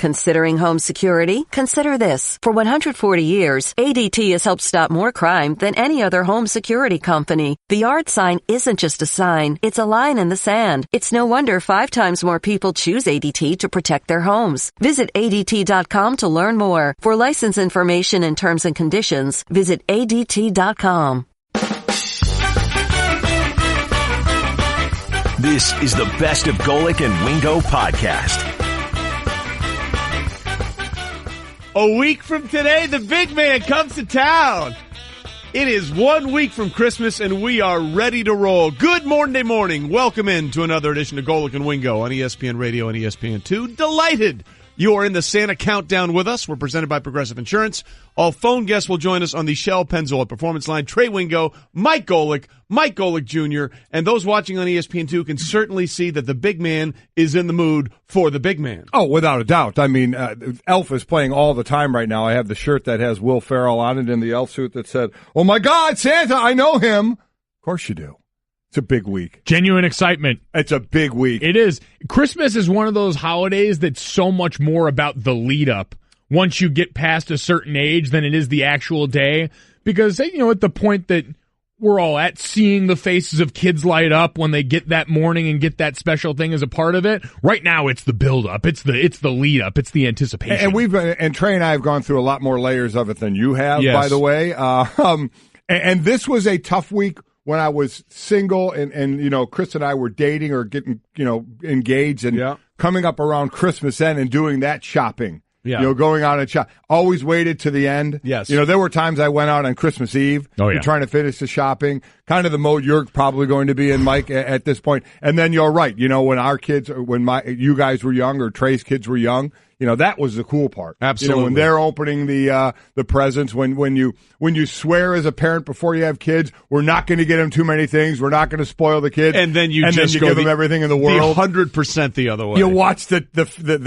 Considering home security? Consider this. For 140 years, ADT has helped stop more crime than any other home security company. The yard sign isn't just a sign, it's a line in the sand. It's no wonder 5 times more people choose ADT to protect their homes. Visit ADT.com to learn more. For license information and terms and conditions, visit ADT.com. This is the Best of Golic and Wingo podcast. A week from today, the big man comes to town. It is 1 week from Christmas, and we are ready to roll. Good Monday morning. Welcome in to another edition of Golic and Wingo on ESPN Radio and ESPN2. Delighted you are in the Santa Countdown with us. We're presented by Progressive Insurance. All phone guests will join us on the Shell Pennzoil Performance Line. Trey Wingo, Mike Golic Jr., and those watching on ESPN2 can certainly see that the big man is in the mood for the big man. Oh, without a doubt. I mean, Elf is playing all the time right now. I have the shirt that has Will Ferrell on it and the Elf suit that said, "Oh my God, Santa, I know him." Of course you do. It's a big week. Genuine excitement. It's a big week. It is. Christmas is one of those holidays that's so much more about the lead up once you get past a certain age than it is the actual day. Because, you know, at the point that we're all at, seeing the faces of kids light up when they get that morning and get that special thing as a part of it. Right now, it's the build up. It's the lead up. It's the anticipation. And Trey and I have gone through a lot more layers of it than you have, yes, by the way. And this was a tough week. When I was single and you know, Chris and I were dating or getting, you know, engaged and coming up around Christmas then and doing that shopping. Yeah. You know, going out and shop. Always waited to the end. Yes. You know, there were times I went out on Christmas Eve. Trying to finish the shopping. Kind of the mode you're probably going to be in, Mike, at this point. And then you're right. You know, when you guys were young or Trey's kids were young, you know, that was the cool part. Absolutely. You know, when they're opening the presents, when you swear as a parent before you have kids, we're not going to get them too many things. We're not going to spoil the kids. And then you give them everything in the world. 100% the other way. You watch the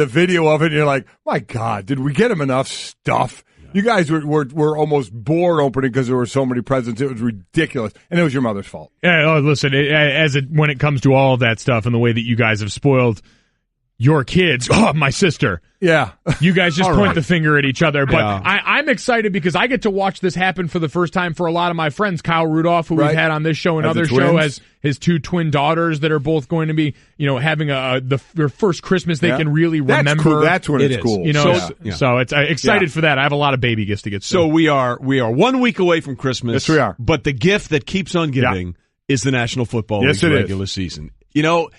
video of it and you're like, my God, did we get them enough stuff? Yeah. You guys were almost bored opening because there were so many presents. It was ridiculous. And it was your mother's fault. Yeah, listen, when it comes to all of that stuff and the way that you guys have spoiled your kids. Oh, my sister. Yeah. You guys just point the finger at each other. But I'm excited because I get to watch this happen for the first time for a lot of my friends. Kyle Rudolph, who we've had on this show and other show, has his 2 twin daughters that are both going to be, you know, having their first Christmas they can really remember. That's cool. That's when it's cool. You know, so it's excited for that. I have a lot of baby gifts to get. So we are 1 week away from Christmas. Yes, we are. But the gift that keeps on giving is the National Football League regular season. You know,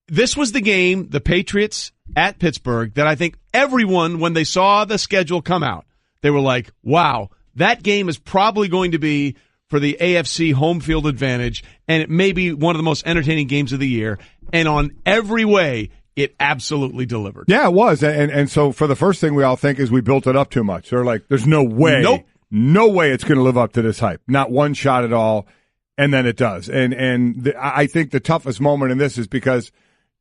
this was the game, the Patriots at Pittsburgh, that I think everyone, when they saw the schedule come out, they were like, wow, that game is probably going to be for the AFC home field advantage, and it may be one of the most entertaining games of the year. And on every way, it absolutely delivered. Yeah, it was. And so for the first thing we all think is we built it up too much. They're like, there's no way. Nope. No way it's going to live up to this hype. Not one shot at all. And then it does. I think the toughest moment in this is because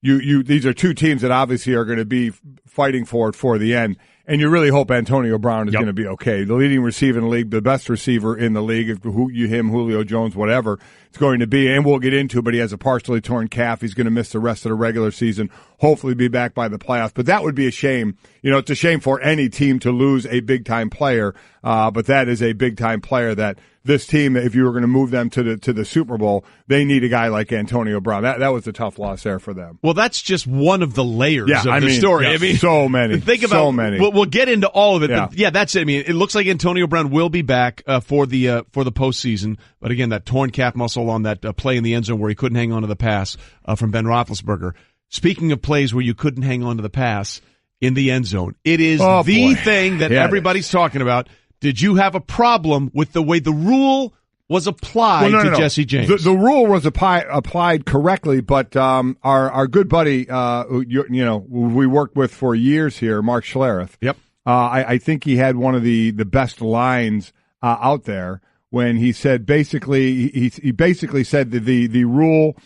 these are 2 teams that obviously are going to be fighting for it for the end. And you really hope Antonio Brown is going to be okay. The leading receiver in the league, the best receiver in the league, Julio Jones, whatever it's going to be. And we'll get into it, but he has a partially torn calf. He's going to miss the rest of the regular season, hopefully be back by the playoffs. But that would be a shame. You know, it's a shame for any team to lose a big-time player, but that is a big-time player that this team, if you were going to move them to the Super Bowl, they need a guy like Antonio Brown. That was a tough loss there for them. Well, that's just one of the layers of the story. Yeah, I mean, so many. Think about so many. We'll get into all of it. Yeah. But that's it. I mean, it looks like Antonio Brown will be back for the postseason. But again, that torn calf muscle on that play in the end zone where he couldn't hang on to the pass from Ben Roethlisberger. Speaking of plays where you couldn't hang on to the pass in the end zone, it is thing that everybody's talking about. Did you have a problem with the way the rule was applied to Jesse James? The rule was applied correctly, but our good buddy, we worked with for years here, Mark Schlereth. Yep. I think he had one of the best lines out there when he said he basically said that the rule.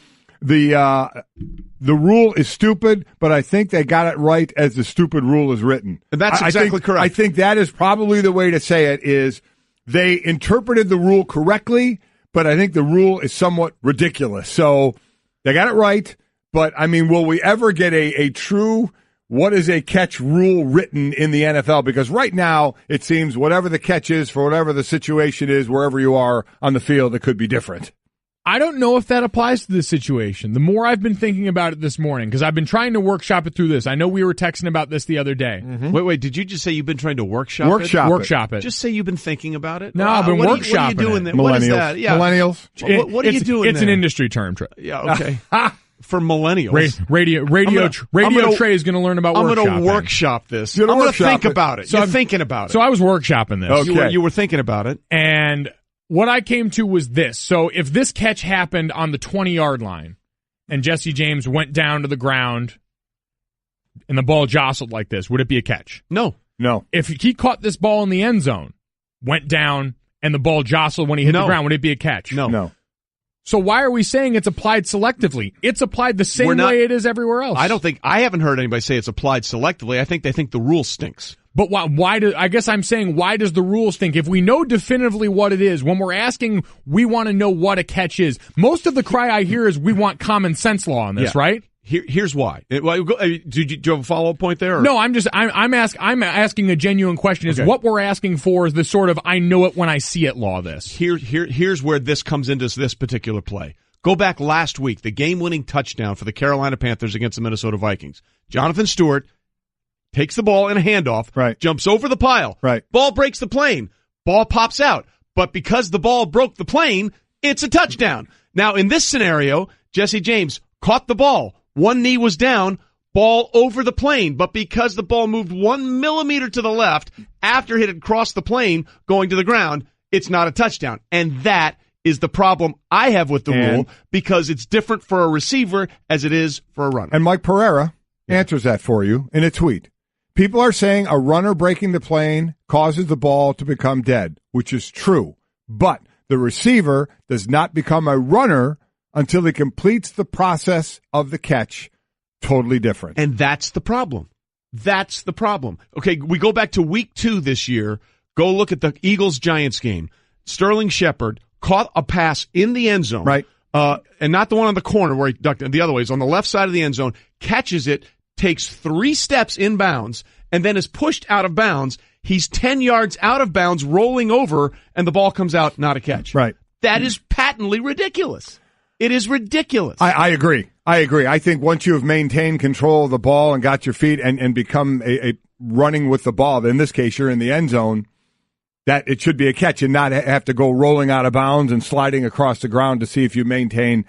The rule is stupid, but I think they got it right as the stupid rule is written. And that's exactly correct. I think that is probably the way to say it is they interpreted the rule correctly, but I think the rule is somewhat ridiculous. So they got it right, but I mean, will we ever get a true what is a catch rule written in the NFL? Because right now, it seems whatever the catch is for whatever the situation is, wherever you are on the field, it could be different. I don't know if that applies to this situation. The more I've been thinking about it this morning, because I've been trying to workshop it through this. I know we were texting about this the other day. Mm-hmm. Wait, did you just say you've been trying to workshop it? Just say you've been thinking about it? No, I've been workshopping What are you doing there? Millennials. What is that? Yeah. Millennials. What are you doing It's there? an industry term. Yeah, okay. For millennials. Radio Trey is going to learn about workshopping. I'm going to workshop this. I'm going to think about it. So I'm thinking about it. So I was workshopping this. Okay. You were thinking about it. And what I came to was this. So if this catch happened on the 20-yard line and Jesse James went down to the ground and the ball jostled like this, would it be a catch? No. If he caught this ball in the end zone, went down, and the ball jostled when he hit the ground, would it be a catch? No. So why are we saying it's applied selectively? It's applied the same way it is everywhere else. I haven't heard anybody say it's applied selectively. I think they think the rule stinks. But why does the rule stink? If we know definitively what it is, when we're asking, we want to know what a catch is. Most of the cry I hear is we want common sense law on this, right? Here's why. Do you have a follow-up point there? Or? No, I'm asking a genuine question. Is what we're asking for is the sort of I know it when I see it law. Here's where this comes into this particular play. Go back last week, the game-winning touchdown for the Carolina Panthers against the Minnesota Vikings. Jonathan Stewart takes the ball in a handoff, jumps over the pile, ball breaks the plane, ball pops out. But because the ball broke the plane, it's a touchdown. Now, in this scenario, Jesse James caught the ball. One knee was down, ball over the plane. But because the ball moved 1 millimeter to the left after it had crossed the plane going to the ground, it's not a touchdown. And that is the problem I have with the rule, because it's different for a receiver as it is for a runner. And Mike Pereira answers that for you in a tweet. People are saying a runner breaking the plane causes the ball to become dead, which is true. But the receiver does not become a runner until he completes the process of the catch. Totally different. And that's the problem. That's the problem. Okay, we go back to week 2 this year. Go look at the Eagles-Giants game. Sterling Shepard caught a pass in the end zone. Right. And not the one on the corner where he ducked it. The other way. He's on the left side of the end zone, catches it, takes 3 steps inbounds, and then is pushed out of bounds. He's 10 yards out of bounds, rolling over, and the ball comes out, not a catch. Right. That is patently ridiculous. It is ridiculous. I agree. I think once you have maintained control of the ball and got your feet and become a running with the ball, in this case you're in the end zone, that it should be a catch and not have to go rolling out of bounds and sliding across the ground to see if you maintain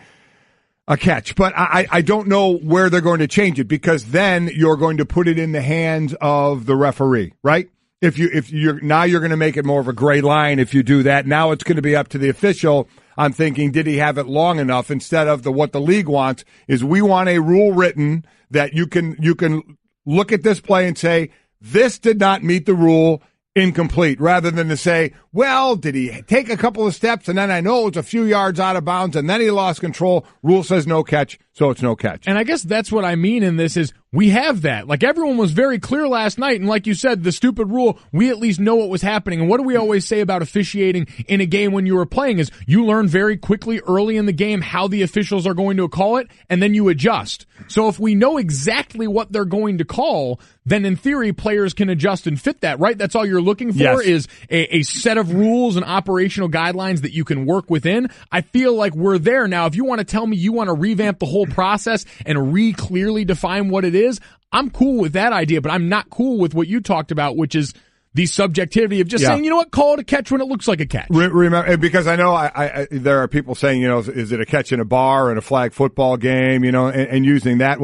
a catch. But I don't know where they're going to change it, because then you're going to put it in the hands of the referee, right? If you're going to make it more of a gray line if you do that. Now it's going to be up to the official. I'm thinking, did he have it long enough, instead of what the league wants is we want a rule written that you can look at this play and say, this did not meet the rule, incomplete, rather than to say, well, did he take a couple of steps and then I know it's a few yards out of bounds and then he lost control. Rule says no catch, so it's no catch. And I guess that's what I mean in this is we have that. Like, everyone was very clear last night, and like you said, the stupid rule, we at least know what was happening. And what do we always say about officiating in a game when you were playing is you learn very quickly early in the game how the officials are going to call it, and then you adjust. So if we know exactly what they're going to call, then in theory players can adjust and fit that, right? That's all you're looking for is a set of rules and operational guidelines that you can work within. I feel like we're there now. If you want to tell me you want to revamp the whole process and clearly define what it is, I'm cool with that idea, but I'm not cool with what you talked about, which is the subjectivity of just saying, you know what, call it a catch when it looks like a catch. Remember, because I know I there are people saying, is it a catch in a bar in a flag football game, and using that.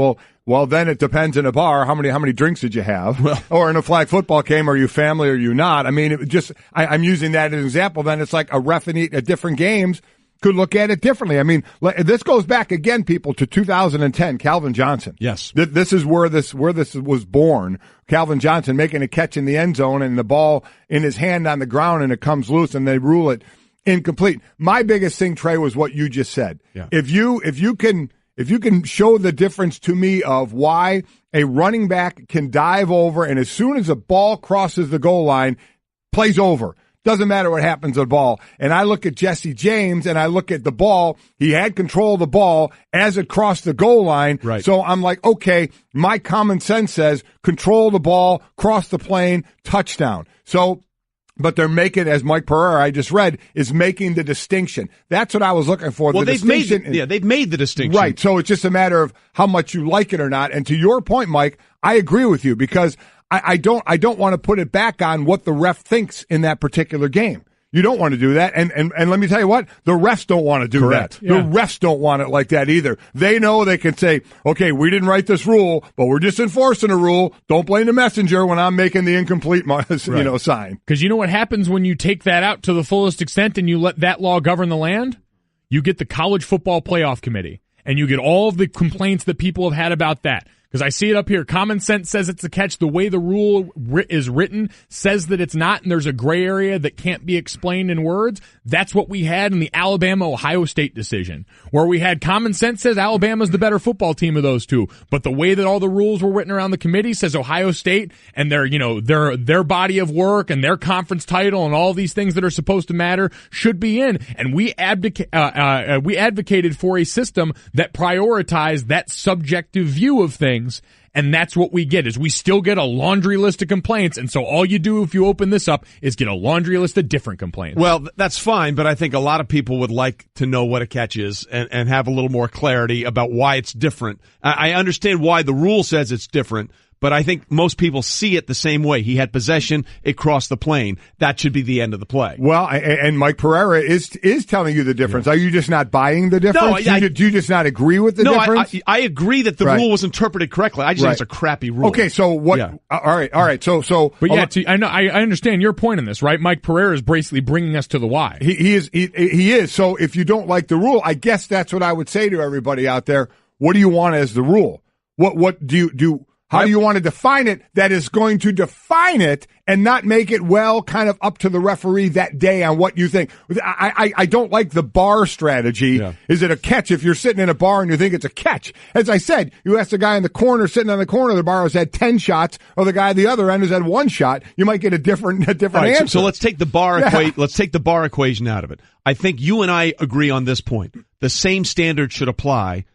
Well, then it depends in a bar. How many drinks did you have? Or in a flag football game, are you family or are you not? I mean, I'm using that as an example. Then it's like a ref at different games could look at it differently. I mean, this goes back again, people, to 2010, Calvin Johnson. Yes. This is where this was born. Calvin Johnson making a catch in the end zone and the ball in his hand on the ground and it comes loose and they rule it incomplete. My biggest thing, Trey, was what you just said. Yeah. If you can show the difference to me of why a running back can dive over and as soon as the ball crosses the goal line, plays over. Doesn't matter what happens to the ball. And I look at Jesse James and I look at the ball. He had control of the ball as it crossed the goal line. Right. So I'm like, okay, my common sense says control the ball, cross the plane, touchdown. So, but they're making, as Mike Pereira, I just read, is making the distinction. That's what I was looking for. Well, they've made the distinction. Right. So it's just a matter of how much you like it or not. And to your point, Mike, I agree with you because I don't want to put it back on what the ref thinks in that particular game. You don't want to do that. And let me tell you what, the refs don't want to do Correct. that. Yeah. The refs don't want it like that either. They know they can say, okay, we didn't write this rule, but we're just enforcing a rule. Don't blame the messenger when I'm making the incomplete, sign. Because you know what happens when you take that out to the fullest extent and you let that law govern the land? You get the College Football Playoff Committee, and you get all of the complaints that people have had about that. Because I see it up here. Common sense says it's a catch. The way the rule is written says that it's not, and there's a gray area that can't be explained in words. That's what we had in the Alabama-Ohio State decision, where we had common sense says Alabama's the better football team of those two. But the way that all the rules were written around the committee says Ohio State and their body of work and their conference title and all these things that are supposed to matter should be in. And we advocated for a system that prioritized that subjective view of things. And that's what we get, is we still get a laundry list of complaints. And so all you do if you open this up is get a laundry list of different complaints. Well, that's fine, but I think a lot of people would like to know what a catch is and have a little more clarity about why it's different. I understand why the rule says it's different, but I think most people see it the same way. He had possession, it crossed the plane. That should be the end of the play. Well, and Mike Pereira is telling you the difference. Yeah. Are you just not buying the difference? No, do you just not agree with the difference? I agree that the rule was interpreted correctly. I just think it's a crappy rule. Okay, so what? Yeah. All right. So, but I know I understand your point on this, right? Mike Pereira is basically bringing us to the why. He is. So if you don't like the rule, I guess that's what I would say to everybody out there. What do you want as the rule? What do you do? How do you want to define it that is going to define it and not make it kind of up to the referee that day on what you think? I don't like the bar strategy. Yeah. Is it a catch if you're sitting in a bar and you think it's a catch? As I said, you ask the guy in the corner sitting on the corner of the bar who's had 10 shots or the guy at the other end who's had 1 shot, you might get a different answer. So let's take the bar let's take the bar equation out of it. I think you and I agree on this point. The same standard should apply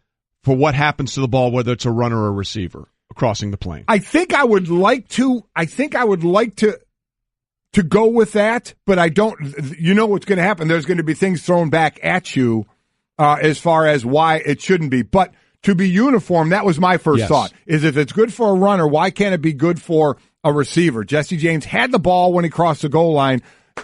for what happens to the ball, whether it's a runner or a receiver crossing the plane. I think I would like to go with that, but I don't. You know what's going to happen? There's going to be things thrown back at you as far as why it shouldn't be. But to be uniform, that was my first thought. Is if it's good for a runner, why can't it be good for a receiver? Jesse James had the ball when he crossed the goal line.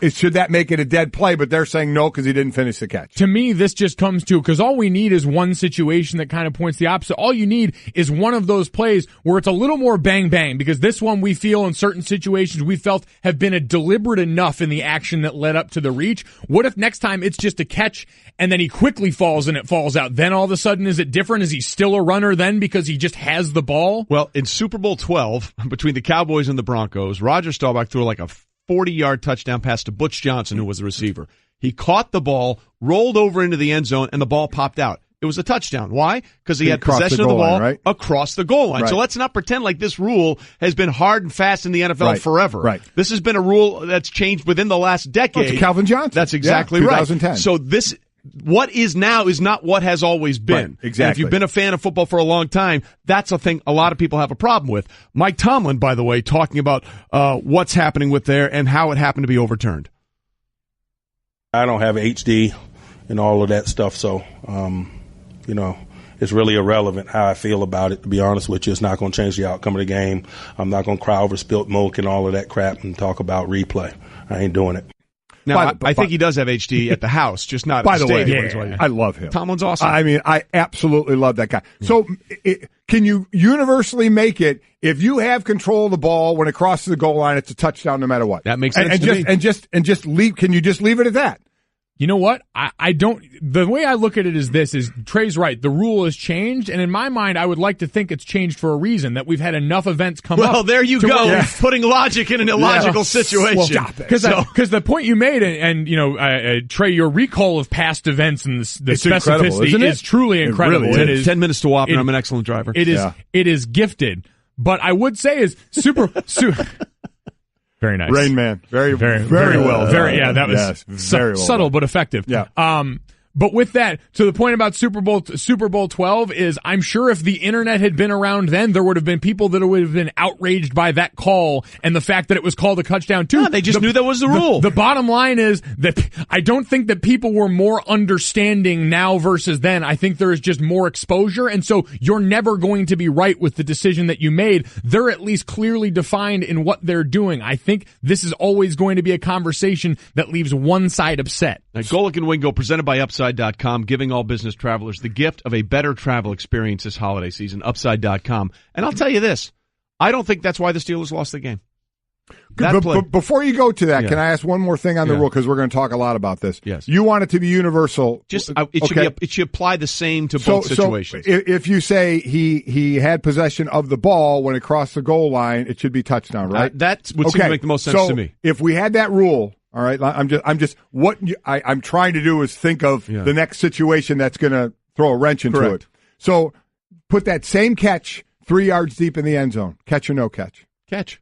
Should that make it a dead play? But they're saying no because he didn't finish the catch. To me, this just comes to, because all we need is one situation that kind of points the opposite. All you need is one of those plays where it's a little more bang-bang, because this one we feel in certain situations we felt have been a deliberate enough in the action that led up to the reach. What if next time it's just a catch and then he quickly falls and it falls out? Then all of a sudden, is it different? Is he still a runner then because he just has the ball? Well, in Super Bowl 12, between the Cowboys and the Broncos, Roger Staubach threw like a 40-yard touchdown pass to Butch Johnson, who was the receiver. He caught the ball, rolled over into the end zone, and the ball popped out. It was a touchdown. Why? Because he had possession of the ball across the goal line. Right. So let's not pretend like this rule has been hard and fast in the NFL forever. Right. This has been a rule that's changed within the last decade. It's Calvin Johnson. That's exactly 2010. right. So what is now is not what has always been. Right, exactly. And if you've been a fan of football for a long time, that's a thing a lot of people have a problem with. Mike Tomlin, by the way, talking about what's happening with there and how it happened to be overturned. I don't have HD and all of that stuff, so, it's really irrelevant how I feel about it, to be honest with you. It's not going to change the outcome of the game. I'm not going to cry over spilt milk and all of that crap and talk about replay. I ain't doing it. Now, I think he does have HD at the house, just not at the stadium. I love him. Tomlin's awesome. I mean, I absolutely love that guy. So can you universally make it, if you have control of the ball when it crosses the goal line, it's a touchdown no matter what? That makes sense to me. And just leave. Can you just leave it at that? You know what? I don't. The way I look at it is this: is Trey's right. The rule has changed, and in my mind, I would like to think it's changed for a reason. That we've had enough events come up. Well, there you go, putting logic in an illogical situation. Well, because the point you made, and Trey, your recall of past events and the specificity is truly incredible. It is 10 minutes to Whop, and I'm an excellent driver. It is. It is gifted. But I would say is super. Very nice. Rain Man. Very well. That was very well subtle done. but effective. Yeah. But with that, to the point about Super Bowl 12 is I'm sure if the internet had been around then, there would have been people that would have been outraged by that call and the fact that it was called a touchdown too. No, they just knew that was the rule. The bottom line is that I don't think that people were more understanding now versus then. I think there is just more exposure, and so you're never going to be right with the decision that you made. They're at least clearly defined in what they're doing. I think this is always going to be a conversation that leaves one side upset. Now, Golic and Wingo, presented by Upside.com, giving all business travelers the gift of a better travel experience this holiday season, Upside.com. And I'll tell you this, I don't think that's why the Steelers lost the game. Before you go to that, can I ask one more thing on the rule? Because we're going to talk a lot about this. Yes. You want it to be universal. It should apply the same to both situations. So if you say he had possession of the ball when it crossed the goal line, it should be touchdown, right? That would seem to make the most sense to me. If we had that rule, all right, I'm trying to do is think of the next situation that's going to throw a wrench into it. So put that same catch 3 yards deep in the end zone. Catch or no catch? Catch.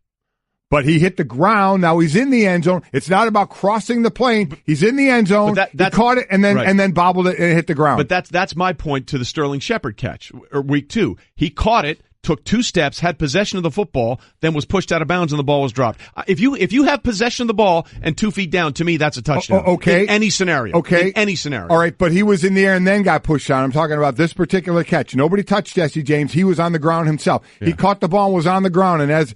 But he hit the ground. Now he's in the end zone. It's not about crossing the plane. He's in the end zone. He caught it and then bobbled it and it hit the ground. But that's my point to the Sterling Shepard catch, or week 2. He caught it, took 2 steps, had possession of the football, then was pushed out of bounds and the ball was dropped. If you have possession of the ball and 2 feet down, to me that's a touchdown. Okay. In any scenario. Okay. In any scenario. All right, but he was in the air and then got pushed down. I'm talking about this particular catch. Nobody touched Jesse James. He was on the ground himself. Yeah. He caught the ball and was on the ground, and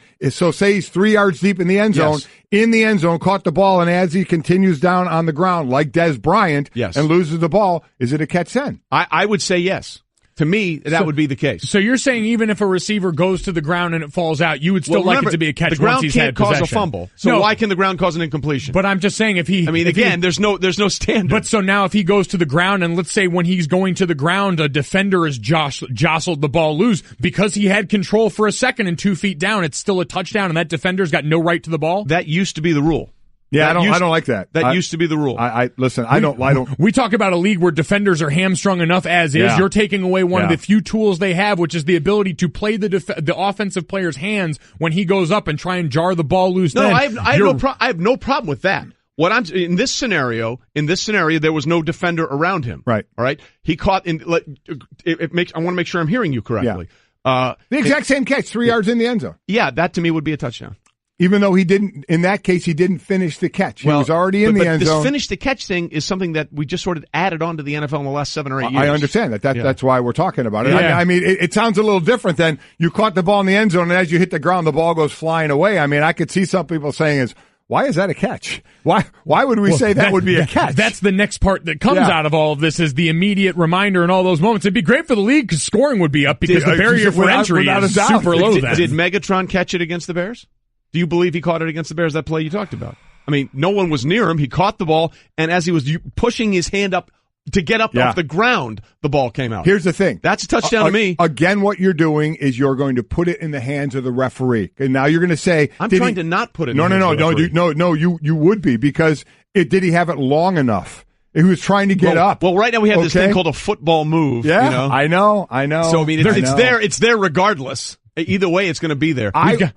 say he's 3 yards deep in the end zone. Yes. In the end zone, caught the ball, and as he continues down on the ground like Des Bryant and loses the ball, is it a catch then? I would say yes. To me, that would be the case. So you're saying even if a receiver goes to the ground and it falls out, you would still like it to be a catch once he's had possession. The ground can't cause a fumble. So why can the ground cause an incompletion? But I'm just saying there's no standard. But so now if he goes to the ground and let's say when he's going to the ground, a defender has jostled the ball loose because he had control for a second and 2 feet down, it's still a touchdown and that defender's got no right to the ball? That used to be the rule. Yeah, I don't like that. That used to be the rule. I don't. We talk about a league where defenders are hamstrung enough as is. Yeah. You're taking away one of the few tools they have, which is the ability to play the offensive player's hands when he goes up and try and jar the ball loose. No, I have no problem with that. In this scenario, there was no defender around him. Right. All right. He caught I want to make sure I'm hearing you correctly. Yeah. The exact same catch, 3 yards in the end zone. Yeah, that to me would be a touchdown. Even though he didn't finish the catch. He was already in the end zone. This finish the catch thing is something that we just sort of added on to the NFL in the last 7 or 8 years. I understand that. That's why we're talking about it. Yeah. I mean, it sounds a little different than you caught the ball in the end zone and as you hit the ground, the ball goes flying away. I mean, I could see some people saying why is that a catch? Why would we say that would be a catch? That's the next part that comes out of all of this is the immediate reminder in all those moments. It'd be great for the league because scoring would be up because the barrier for entry is super low then. Did Megatron catch it against the Bears? Do you believe he caught it against the Bears, that play you talked about? I mean, no one was near him. He caught the ball, and as he was pushing his hand up to get up off the ground, the ball came out. Here's the thing. That's a touchdown to me. Again, what you're doing is you're going to put it in the hands of the referee. And now you're going to say... I'm trying to not put it in the hands of the referee. You would be, because did he have it long enough? He was trying to get up. Well, right now we have this thing called a football move. Yeah, you know? I know. So, I mean, it's there regardless. Either way, it's going to be there.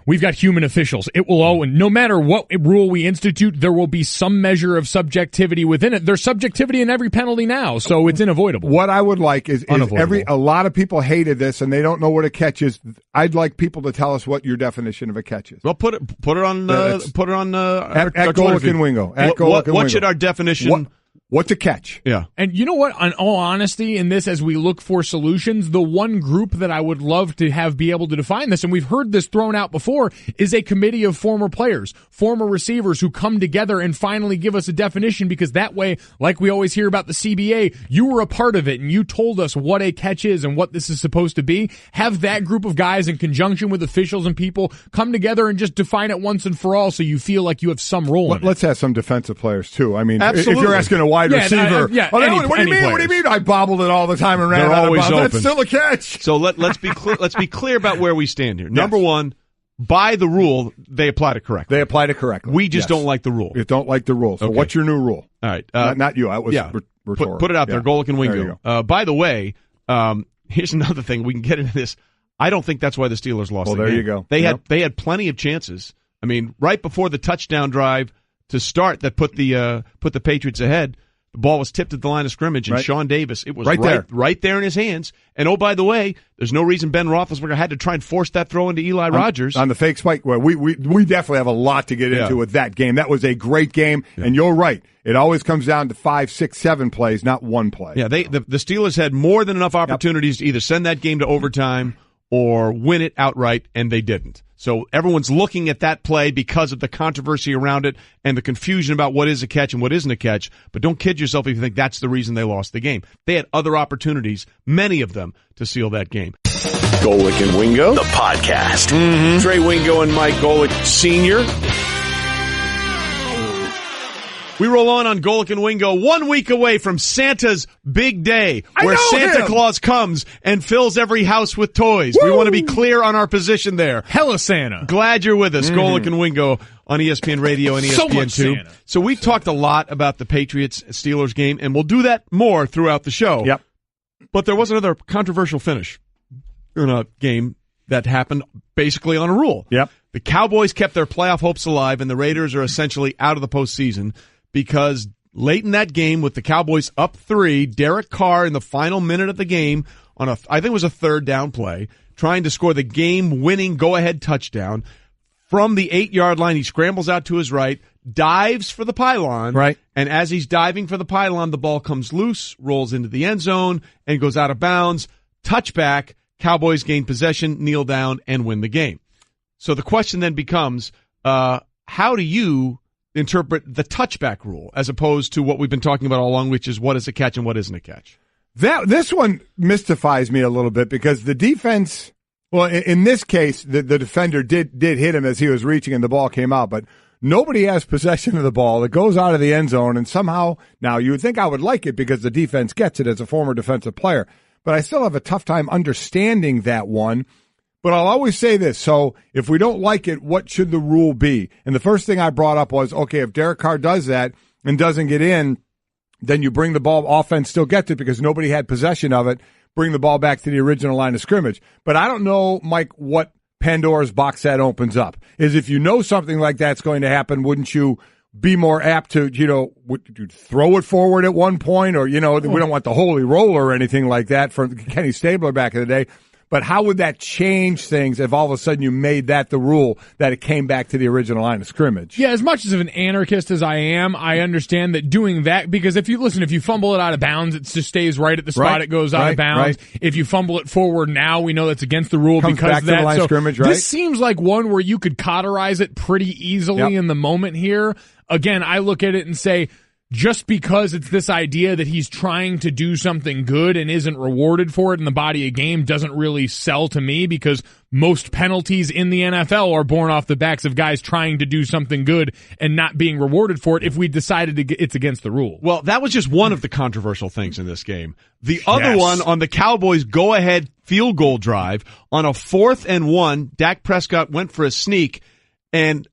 We've got human officials. It will always, no matter what rule we institute, there will be some measure of subjectivity within it. There's subjectivity in every penalty now, so it's unavoidable. What I would like is a lot of people hated this and they don't know what a catch is. I'd like people to tell us what your definition of a catch is. Well, put it on at Golic and Wingo. What should our definition? What's a catch? Yeah. And you know what? In all honesty, in this, as we look for solutions, the one group that I would love to have be able to define this, and we've heard this thrown out before, is a committee of former players, former receivers who come together and finally give us a definition, because that way, like we always hear about the CBA, you were a part of it and you told us what a catch is and what this is supposed to be. Have that group of guys in conjunction with officials and people come together and just define it once and for all so you feel like you have some role in it. Let's have some defensive players too. I mean, absolutely. If you're asking a wide receiver, what do you mean? What do you mean? I bobbled it all the time and ran They're out always of bounds. open. That's still a catch. So let's be clear. Let's be clear about where we stand here. Number one, by the rule, they applied it correctly. They applied it correctly. We just don't like the rule. You don't like the rule. So what's your new rule? All right. Not you. I was rhetorical. Put it out there. Golic and Wingo. By the way, here's another thing. We can get into this. I don't think that's why the Steelers lost the game. There you go. They had plenty of chances I mean, right before the touchdown drive to start that put the Patriots ahead, the ball was tipped at the line of scrimmage, and Sean Davis, it was right there in his hands. And, oh, by the way, there's no reason Ben Roethlisberger had to try and force that throw into Eli Rogers. On the fake spike, well, we definitely have a lot to get into with that game. That was a great game, and you're right. It always comes down to 5, 6, 7 plays, not one play. Yeah, the Steelers had more than enough opportunities to either send that game to overtime or win it outright, and they didn't. So everyone's looking at that play because of the controversy around it and the confusion about what is a catch and what isn't a catch. But don't kid yourself if you think that's the reason they lost the game. They had other opportunities, many of them, to seal that game. Golic and Wingo, the podcast. Trey Wingo and Mike Golic Sr. We roll on Golic and Wingo 1 week away from Santa's big day, where Santa Claus comes and fills every house with toys. Woo! We want to be clear on our position there. Hella Santa. Glad you're with us, Golic and Wingo on ESPN Radio and ESPN2. So we've talked a lot about the Patriots-Steelers game, and we'll do that more throughout the show. Yep. But there was another controversial finish in a game that happened basically on a rule. Yep. The Cowboys kept their playoff hopes alive, and the Raiders are essentially out of the postseason. Because late in that game, with the Cowboys up 3, Derek Carr in the final minute of the game on I think it was a third down play, trying to score the game-winning go-ahead touchdown. From the 8-yard line, he scrambles out to his right, dives for the pylon. Right. And as he's diving for the pylon, the ball comes loose, rolls into the end zone, and goes out of bounds. Touchback, Cowboys gain possession, kneel down, and win the game. So the question then becomes, how do you interpret the touchback rule as opposed to what we've been talking about all along, which is what is a catch and what isn't a catch? This one mystifies me a little bit because the defense, well, in this case, the defender did hit him as he was reaching and the ball came out, but nobody has possession of the ball. It goes out of the end zone, and somehow, now you would think I would like it because the defense gets it as a former defensive player, but I still have a tough time understanding that one. But I'll always say this. So if we don't like it, what should the rule be? And the first thing I brought up was, okay, if Derek Carr does that and doesn't get in, then you bring the ball, offense still gets it because nobody had possession of it, bring the ball back to the original line of scrimmage. But I don't know, Mike, what Pandora's box that opens up. Is if you know something like that's going to happen, wouldn't you be more apt to, would you throw it forward at one point? Or, we don't want the holy roller or anything like that from Kenny Stabler back in the day. But how would that change things if all of a sudden you made that the rule that it came back to the original line of scrimmage? Yeah, as much as of an anarchist as I am, I understand that doing that, because if you fumble it out of bounds, it just stays right at the spot it goes out of bounds. Right. If you fumble it forward now, we know that's against the rule because back of that. To the line of scrimmage, right? This seems like one where you could cauterize it pretty easily in the moment here. Again, I look at it and say, just because it's this idea that he's trying to do something good and isn't rewarded for it in the body of game doesn't really sell to me, because most penalties in the NFL are born off the backs of guys trying to do something good and not being rewarded for it if we decided it's against the rule. Well, that was just one of the controversial things in this game. The other one on the Cowboys' go-ahead field goal drive on a 4th and 1, Dak Prescott went for a sneak, and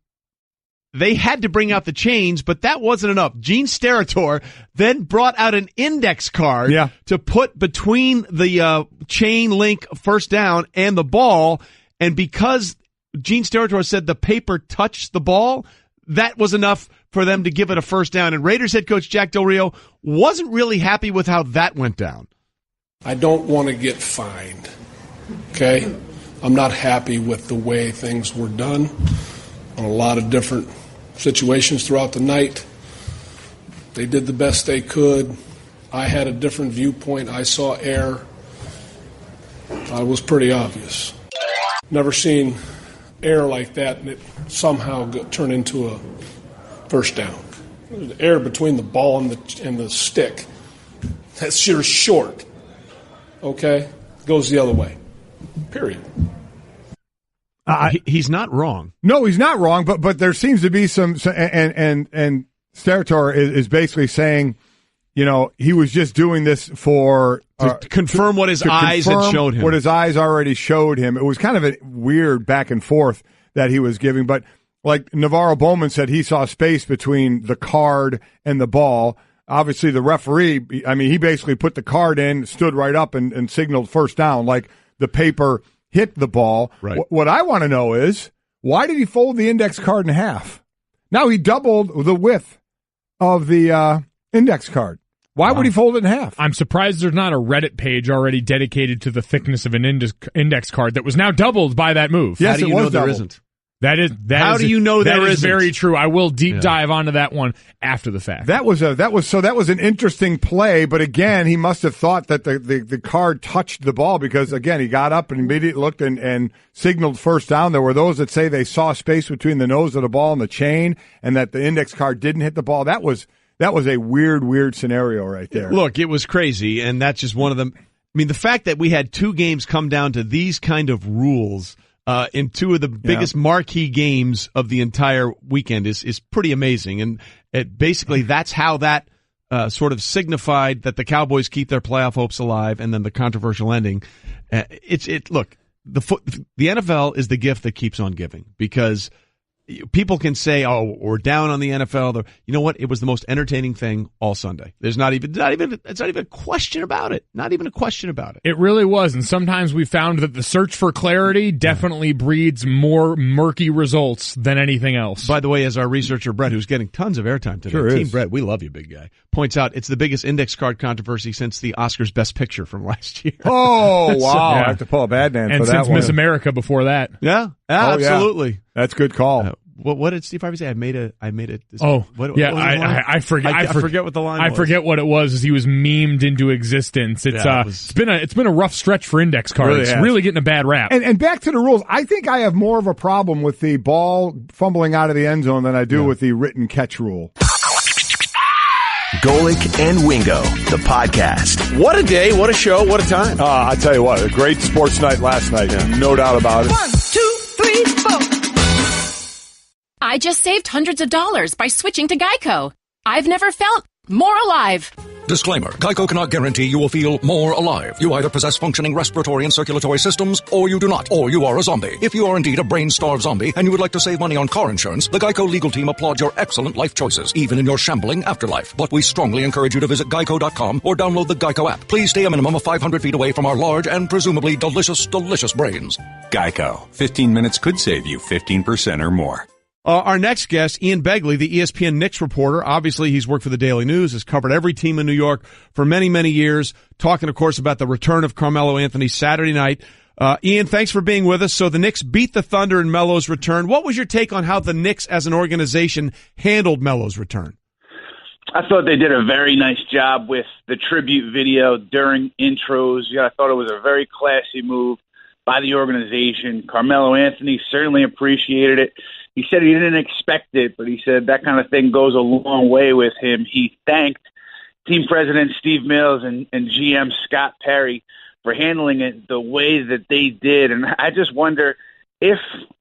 they had to bring out the chains, but that wasn't enough. Gene Steratore then brought out an index card to put between the chain link first down and the ball, and because Gene Steratore said the paper touched the ball, that was enough for them to give it a first down. And Raiders head coach Jack Del Rio wasn't really happy with how that went down. I don't want to get fined, okay? I'm not happy with the way things were done on a lot of different situations throughout the night. They did the best they could. I had a different viewpoint. I saw error. It was pretty obvious. Never seen error like that and it somehow turned into a first down. The error between the ball and the stick. That's just short. Okay? Goes the other way. Period. He's not wrong. No, he's not wrong, but there seems to be some and Steratore is basically saying, he was just doing this for to confirm what his eyes had showed him. What his eyes already showed him. It was kind of a weird back and forth that he was giving, but like Navarro Bowman said, he saw space between the card and the ball. Obviously, the referee, he basically put the card in, stood right up and signaled first down, like the paper hit the ball. Right. What I want to know is, Why did he fold the index card in half? Now he doubled the width of the index card. Why would he fold it in half? I'm surprised there's not a Reddit page already dedicated to the thickness of an index card that was now doubled by that move. Yes, how do you know there isn't? How do you know there isn't? That is very true. I will deep dive onto that one after the fact. That was an interesting play, but again, he must have thought that the card touched the ball because again, he got up and immediately looked and signaled first down. There were those that say they saw space between the nose of the ball and the chain and that the index card didn't hit the ball. That was a weird scenario right there. Look, it was crazy, and that's just one of them. I mean, the fact that we had two games come down to these kind of rules in two of the biggest marquee games of the entire weekend is pretty amazing. And basically that's how that sort of signified that the Cowboys keep their playoff hopes alive, and then the controversial ending. Look, the NFL is the gift that keeps on giving because people can say, "Oh, we're down on the NFL." You know what? It was the most entertaining thing all Sunday. There's not even a question about it. Not even a question about it. It really was, and sometimes we found that the search for clarity definitely breeds more murky results than anything else. By the way, as our researcher Brett, who's getting tons of airtime today, Team Brett, we love you, big guy, points out it's the biggest index card controversy since the Oscars Best Picture from last year. Oh wow! I have to pull a bad man for that one. And since Miss America before that. Yeah, absolutely. Yeah. That's a good call. What did Steve Harvey say? I made it. I forget what the line was. I forget what it was. As he was memed into existence. It's been a rough stretch for index cards. Really getting a bad rap. And back to the rules. I think I have more of a problem with the ball fumbling out of the end zone than I do with the written catch rule. Golic and Wingo, the podcast. What a day, what a show, what a time. I tell you what, a great sports night last night. No doubt about it. 1, 2, 3, 4. I just saved hundreds of dollars by switching to Geico. I've never felt more alive. Disclaimer. Geico cannot guarantee you will feel more alive. You either possess functioning respiratory and circulatory systems, or you do not, or you are a zombie. If you are indeed a brain-starved zombie and you would like to save money on car insurance, the Geico legal team applauds your excellent life choices, even in your shambling afterlife. But we strongly encourage you to visit geico.com or download the Geico app. Please stay a minimum of 500 feet away from our large and presumably delicious brains. Geico. 15 minutes could save you 15% or more. Our next guest, Ian Begley, the ESPN Knicks reporter. Obviously, he's worked for the Daily News, has covered every team in New York for many, many years, talking, of course, about the return of Carmelo Anthony Saturday night. Ian, thanks for being with us. So the Knicks beat the Thunder in Melo's return. What was your take on how the Knicks as an organization handled Melo's return? I thought they did a very nice job with the tribute video during intros. I thought it was a very classy move by the organization. Carmelo Anthony certainly appreciated it. He said he didn't expect it, but he said that kind of thing goes a long way with him. He thanked team president Steve Mills and GM Scott Perry for handling it the way that they did. And I just wonder if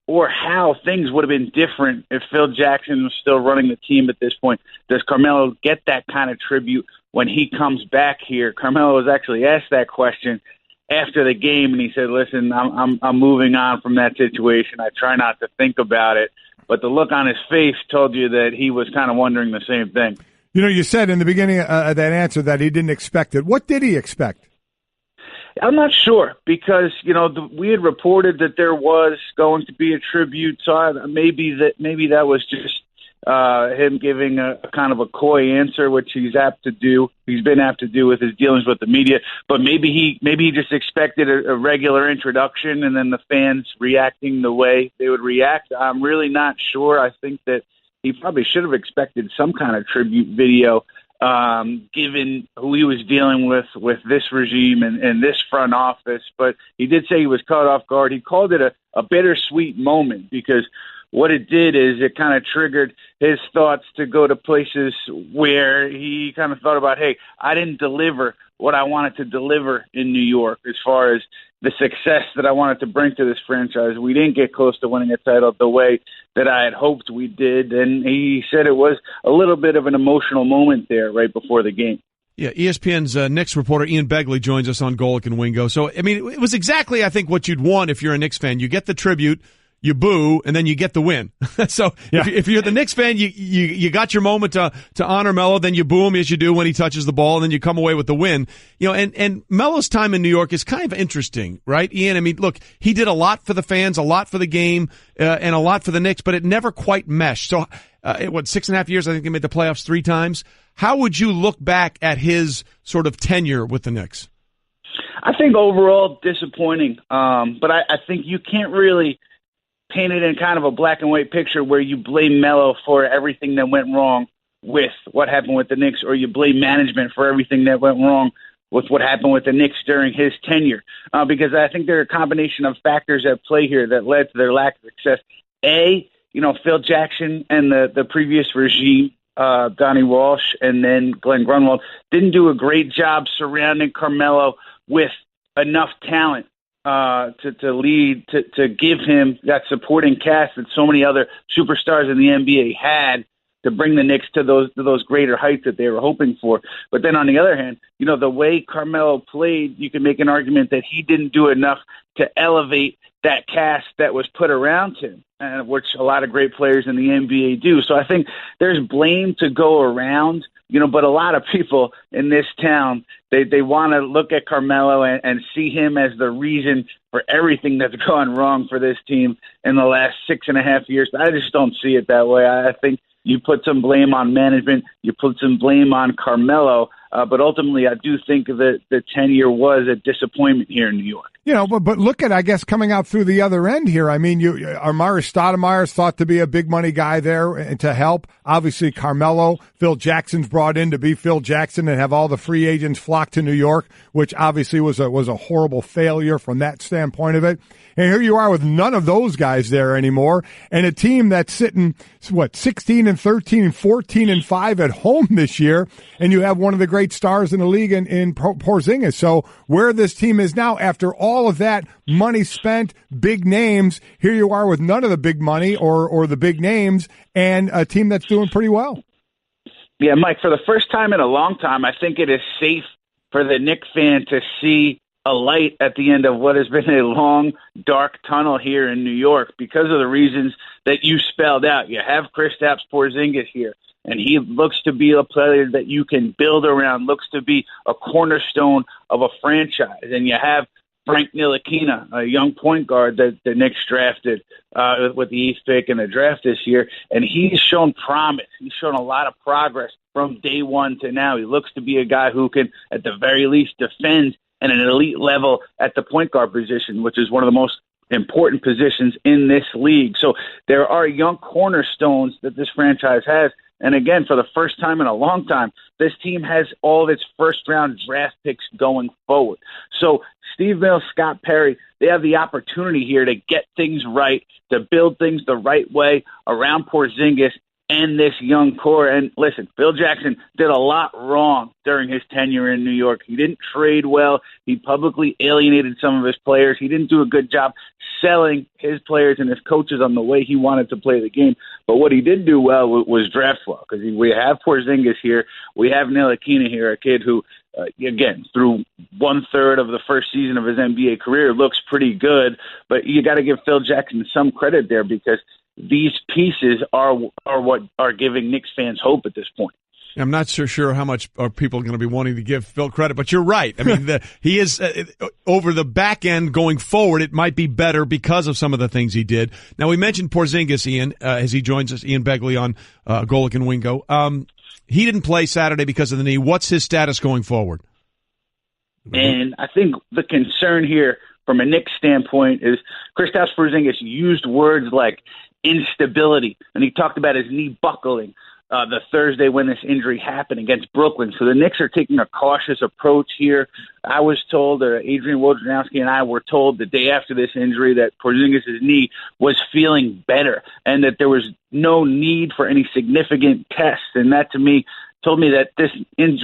or how things would have been different if Phil Jackson was still running the team at this point. Does Carmelo get that kind of tribute when he comes back here? Carmelo was actually asked that question after the game, and he said, listen, I'm moving on from that situation. I try not to think about it. But the look on his face told you that he was kind of wondering the same thing. You know, you said in the beginning of that answer that he didn't expect it. What did he expect? I'm not sure because, we had reported that there was going to be a tribute. So maybe that was just him giving a kind of a coy answer, which he's apt to do. He's been apt to do with his dealings with the media. But maybe he just expected a regular introduction and then the fans reacting the way they would react. I'm really not sure. I think that he probably should have expected some kind of tribute video, given who he was dealing with this regime and this front office. But he did say he was caught off guard. He called it a bittersweet moment because what it did is it kind of triggered his thoughts to go to places where he kind of thought about, hey, I didn't deliver what I wanted to deliver in New York as far as the success that I wanted to bring to this franchise. We didn't get close to winning a title the way that I had hoped we did. And he said it was a little bit of an emotional moment there right before the game. Yeah, ESPN's Knicks reporter Ian Begley joins us on Golic and Wingo. So, I mean, it was exactly, I think, what you'd want if you're a Knicks fan. You get the tribute. you boo, and then you get the win. So if you're the Knicks fan, you got your moment to honor Melo, then you boo him as you do when he touches the ball, and then you come away with the win. And Melo's time in New York is kind of interesting, right, Ian? I mean, look, he did a lot for the fans, a lot for the game, and a lot for the Knicks, but it never quite meshed. So, 6.5 years, I think they made the playoffs 3 times. How would you look back at his sort of tenure with the Knicks? I think overall disappointing, but I think you can't really paint it in kind of a black and white picture where you blame Melo for everything that went wrong with what happened with the Knicks, or you blame management for everything that went wrong with what happened with the Knicks during his tenure, because I think there are a combination of factors at play here that led to their lack of success. Phil Jackson and the previous regime, Donnie Walsh and then Glenn Grunwald, didn't do a great job surrounding Carmelo with enough talent to lead, to give him that supporting cast that so many other superstars in the NBA had to bring the Knicks to those greater heights that they were hoping for. But then on the other hand, the way Carmelo played, you can make an argument that he didn't do enough to elevate that cast that was put around him, which a lot of great players in the NBA do. So I think there's blame to go around, but a lot of people in this town, they want to look at Carmelo and see him as the reason for everything that's gone wrong for this team in the last 6.5 years. I just don't see it that way. I think you put some blame on management, you put some blame on Carmelo, but ultimately I do think that the tenure was a disappointment here in New York. But look at, I guess, coming out through the other end here. I mean, Amari Stoudemire is thought to be a big money guy there and to help. Obviously, Carmelo, Phil Jackson's brought in to be Phil Jackson and have all the free agents flock to New York, which obviously was a horrible failure from that standpoint of it. And here you are with none of those guys there anymore, and a team that's sitting 16-13 and 14-5 at home this year, and you have one of the great stars in the league in Porzingis. So where this team is now, after all of that money spent, big names, here you are with none of the big money or the big names, and a team that's doing pretty well. Yeah, Mike, for the first time in a long time, I think it is safe for the Knicks fan to see a light at the end of what has been a long, dark tunnel here in New York because of the reasons that you spelled out. You have Kristaps Porzingis here, and he looks to be a player that you can build around, looks to be a cornerstone of a franchise. And you have Frank Ntilikina, a young point guard that the Knicks drafted with the 8th pick in the draft this year, and he's shown promise. He's shown a lot of progress from day one to now. He looks to be a guy who can, at the very least, defend at an elite level at the point guard position, which is one of the most important positions in this league. So there are young cornerstones that this franchise has. And again, for the first time in a long time, this team has all of its first-round draft picks going forward. So Steve Mills, Scott Perry, they have the opportunity here to get things right, to build things the right way around Porzingis and this young core. And listen, Phil Jackson did a lot wrong during his tenure in New York. He didn't trade well. He publicly alienated some of his players. He didn't do a good job selling his players and his coaches on the way he wanted to play the game. But what he did do well was draft well, because we have Porzingis here. We have Ntilikina here, a kid who, again, through 1/3 of the first season of his NBA career looks pretty good. But you got to give Phil Jackson some credit there, because these pieces are what are giving Knicks fans hope at this point. I'm not so sure how much are people going to be wanting to give Phil credit, but you're right. I mean, he is over the back end going forward. It might be better because of some of the things he did. Now, we mentioned Porzingis, Ian, as he joins us, Ian Begley on Golic and Wingo. He didn't play Saturday because of the knee. What's his status going forward? And I think the concern here from a Knicks standpoint is Kristaps Porzingis used words like instability, and he talked about his knee buckling the Thursday when this injury happened against Brooklyn. So the Knicks are taking a cautious approach here. I was told, Adrian Wojnarowski and I were told the day after this injury that Porzingis' knee was feeling better and that there was no need for any significant tests. And that, to me, told me that this knee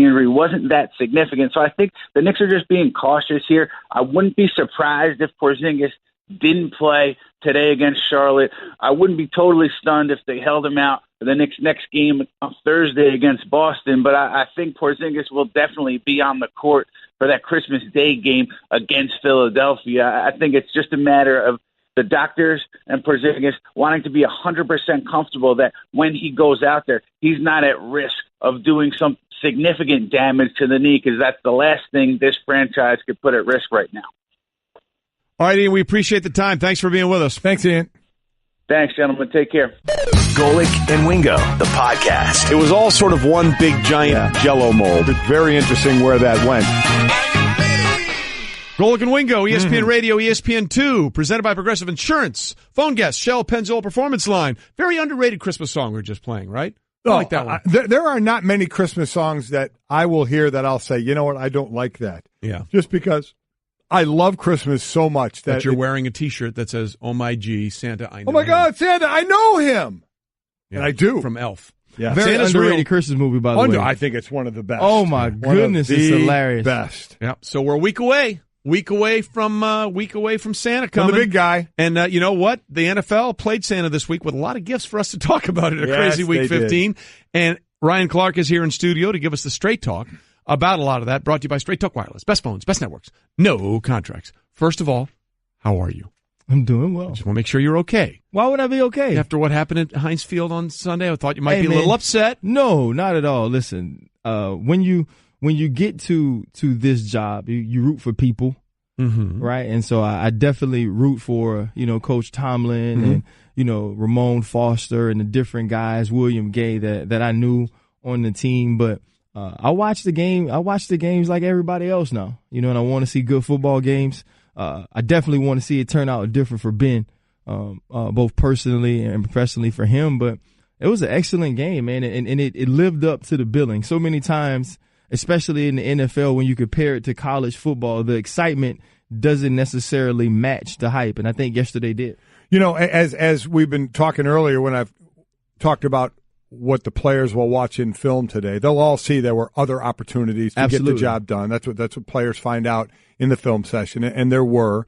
injury wasn't that significant. So I think the Knicks are just being cautious here. I wouldn't be surprised if Porzingis didn't play today against Charlotte. I wouldn't be totally stunned if they held him out for the next game on Thursday against Boston, but I think Porzingis will definitely be on the court for that Christmas Day game against Philadelphia. I think it's just a matter of the doctors and Porzingis wanting to be 100% comfortable that when he goes out there, he's not at risk of doing some significant damage to the knee, because that's the last thing this franchise could put at risk right now. All right, Ian, we appreciate the time. Thanks for being with us. Thanks, Ian. Thanks, gentlemen. Take care. Golic and Wingo, the podcast. It was all sort of one big giant Jell-O mold. It's very interesting where that went. Golic and Wingo, ESPN Radio, ESPN2, presented by Progressive Insurance. Phone guest, Shell Pennzoil Performance Line. Very underrated Christmas song we were just playing, right? I like that one. There are not many Christmas songs that I will hear that I'll say, you know what, I don't like that. Yeah. Just because I love Christmas so much that you're wearing a T-shirt that says, "Oh my G, Santa, I know." Oh my him. God, Santa, I know him. Yeah, and I do. From Elf. Yeah. Very Santa's underrated real. Christmas movie, by the way. I think it's one of the best. Oh my goodness, it's hilarious. Best. Yeah. So we're a week away. Week away from Santa coming. From the big guy. And you know what? The NFL played Santa this week with a lot of gifts for us to talk about it. Crazy week 15. Did. And Ryan Clark is here in studio to give us the straight talk about a lot of that. Brought to you by Straight Talk Wireless. Best phones, best networks, no contracts. First of all, how are you? I'm doing well. Just want to make sure you're okay. Why would I be okay? After what happened at Heinz Field on Sunday, I thought you might be a little upset. No, not at all. Listen, when you get to this job, you root for people. Mm-hmm. Right. And so I definitely root for, Coach Tomlin and, Ramon Foster and the different guys, William Gay that I knew on the team. But I watch the game. I watch the games like everybody else now, and I want to see good football games. I definitely want to see it turn out different for Ben, both personally and professionally for him. But it was an excellent game, man. And it lived up to the billing. So many times, especially in the NFL, when you compare it to college football, the excitement doesn't necessarily match the hype. And I think yesterday did. As we've been talking earlier, when I've talked about what the players will watch in film today, they'll all see there were other opportunities to get the job done. That's what players find out in the film session, and there were.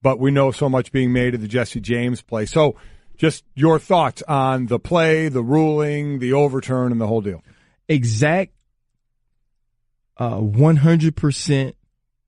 But we know so much being made of the Jesse James play. So just your thoughts on the play, the ruling, the overturn, and the whole deal. Exact 100%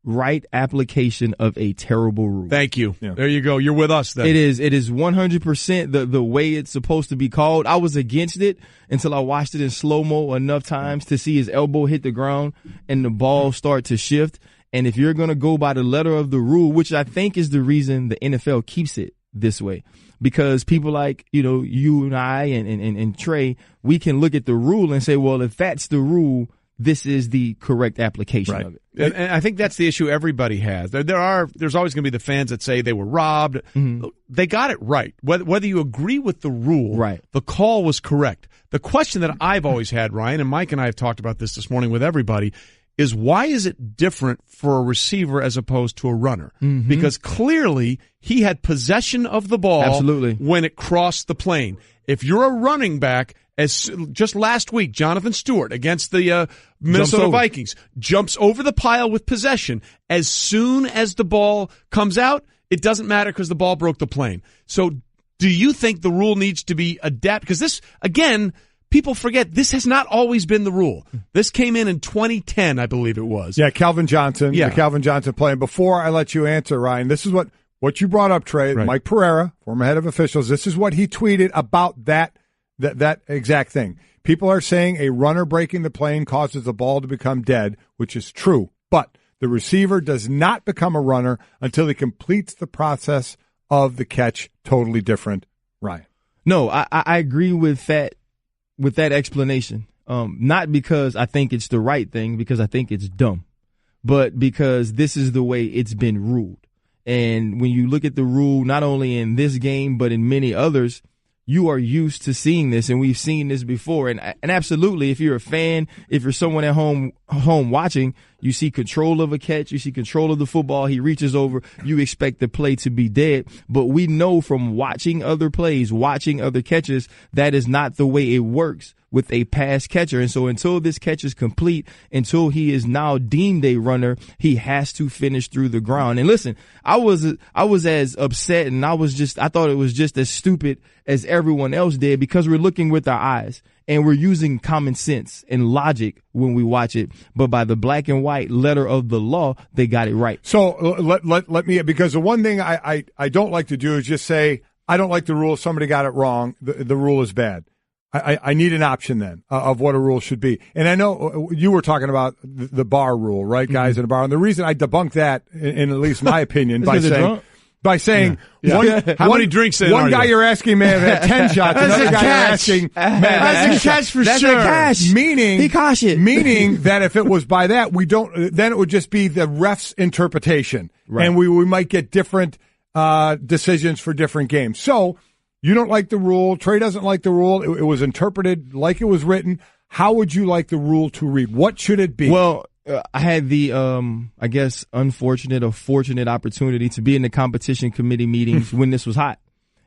right application of a terrible rule. Thank you. Yeah. There you go. You're with us then. It is 100% the way it's supposed to be called. I was against it until I watched it in slow-mo enough times to see his elbow hit the ground and the ball start to shift. And if you're going to go by the letter of the rule, which I think is the reason the NFL keeps it this way, because people like, you and I and Trey, we can look at the rule and say, well, if that's the rule, this is the correct application of it. And I think that's the issue everybody has. There's always going to be the fans that say they were robbed. Mm-hmm. They got it right. Whether you agree with the rule, right, the call was correct. The question that I've always had, Ryan, and Mike and I have talked about this morning with everybody, is why is it different for a receiver as opposed to a runner? Mm-hmm. Because clearly he had possession of the ball when it crossed the plane. If you're a running back, as just last week, Jonathan Stewart against the Minnesota Vikings jumps over the pile with possession. As soon as the ball comes out, it doesn't matter because the ball broke the plane. So do you think the rule needs to be adapted? Because this, again, people forget this has not always been the rule. This came in 2010, I believe it was. Yeah, Calvin Johnson. Yeah. The Calvin Johnson play. And before I let you answer, Ryan, this is what you brought up, Trey. Right. Mike Pereira, former head of officials, this is what he tweeted about that exact thing. People are saying a runner breaking the plane causes the ball to become dead, which is true. But the receiver does not become a runner until he completes the process of the catch. Totally different, Ryan. No, I agree with that explanation. Not because I think it's the right thing, because I think it's dumb, but because this is the way it's been ruled. And when you look at the rule, not only in this game, but in many others, you are used to seeing this, and we've seen this before. And absolutely, if you're a fan, if you're someone at home watching, you see control of a catch, you see control of the football, he reaches over, you expect the play to be dead. But we know from watching other plays, watching other catches, that is not the way it works with a pass catcher. And so until this catch is complete, until he is now deemed a runner, he has to finish through the ground. And listen, I was as upset, and I thought it was just as stupid as everyone else did, because we're looking with our eyes and we're using common sense and logic when we watch it. But by the black and white letter of the law, they got it right. So let me, because the one thing I don't like to do is just say, I don't like the rule. Somebody got it wrong. The rule is bad. I need an option then of what a rule should be. And I know you were talking about the bar rule, right, guys, in a bar. And the reason I debunked that, in at least my opinion, by saying how many drinks in one guy you're asking may have had 10 shots, another guy you're asking that's a catch for that's sure. A catch. Meaning he caught it. Meaning that if it was by that, then it would just be the ref's interpretation, right. And we might get different decisions for different games. So you don't like the rule. Trey doesn't like the rule. It was interpreted like it was written. How would you like the rule to read? What should it be? Well, I had the, I guess, unfortunate or fortunate opportunity to be in the competition committee meetings when this was hot.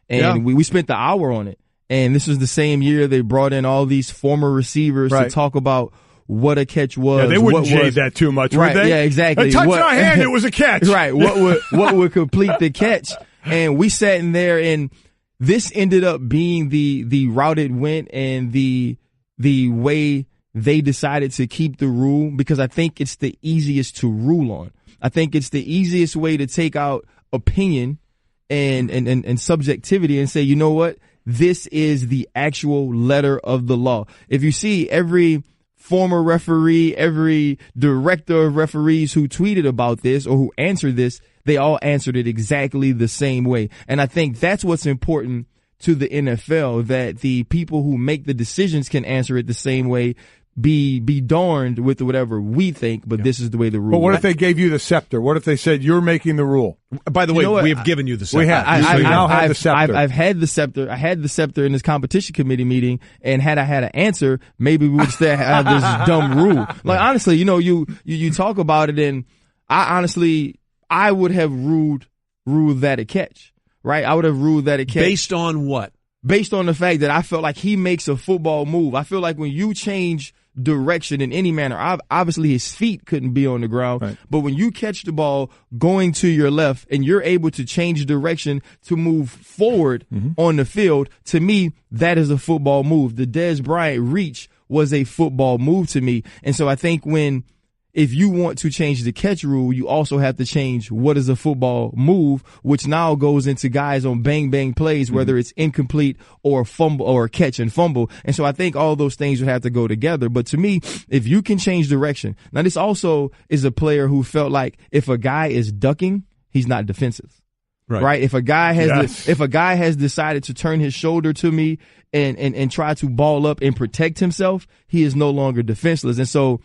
And we spent the hour on it. And this was the same year they brought in all these former receivers to talk about what a catch was. Yeah, they wouldn't shade that too much, would they? Yeah, exactly. A touch in our hand, it was a catch. Right. What would complete the catch? And we sat in there, and this ended up being the route it went and the way they decided to keep the rule, because I think it's the easiest to rule on. I think it's the easiest way to take out opinion and subjectivity and say, you know what? This is the actual letter of the law. If you see every former referee, every director of referees who tweeted about this or who answered this, they all answered it exactly the same way. And I think that's what's important to the NFL, that the people who make the decisions can answer it the same way. Be darned with whatever we think, but this is the way the rule. But what if they gave you the scepter? What if they said, you're making the rule? By the way, we have given you the scepter. We have. You now have the scepter. I've had the scepter. I had the scepter in this competition committee meeting, and had I had an answer, maybe we would still have this dumb rule. Like, honestly, you talk about it, and I would have ruled that a catch, right? I would have ruled that a catch. Based on what? Based on the fact that I felt like he makes a football move. I feel like when you change direction in any manner, obviously his feet couldn't be on the ground, right. But when you catch the ball going to your left and you're able to change direction to move forward on the field, to me, that is a football move. The Dez Bryant reach was a football move to me. And so I think if you want to change the catch rule, you also have to change what is a football move, which now goes into guys on bang plays, whether it's incomplete or fumble or catch and fumble. And so I think all those things would have to go together. But to me, if you can change direction, now this also is a player who felt like if a guy is ducking, he's not defensive. Right? If a guy has decided to turn his shoulder to me and try to ball up and protect himself, he is no longer defenseless. And so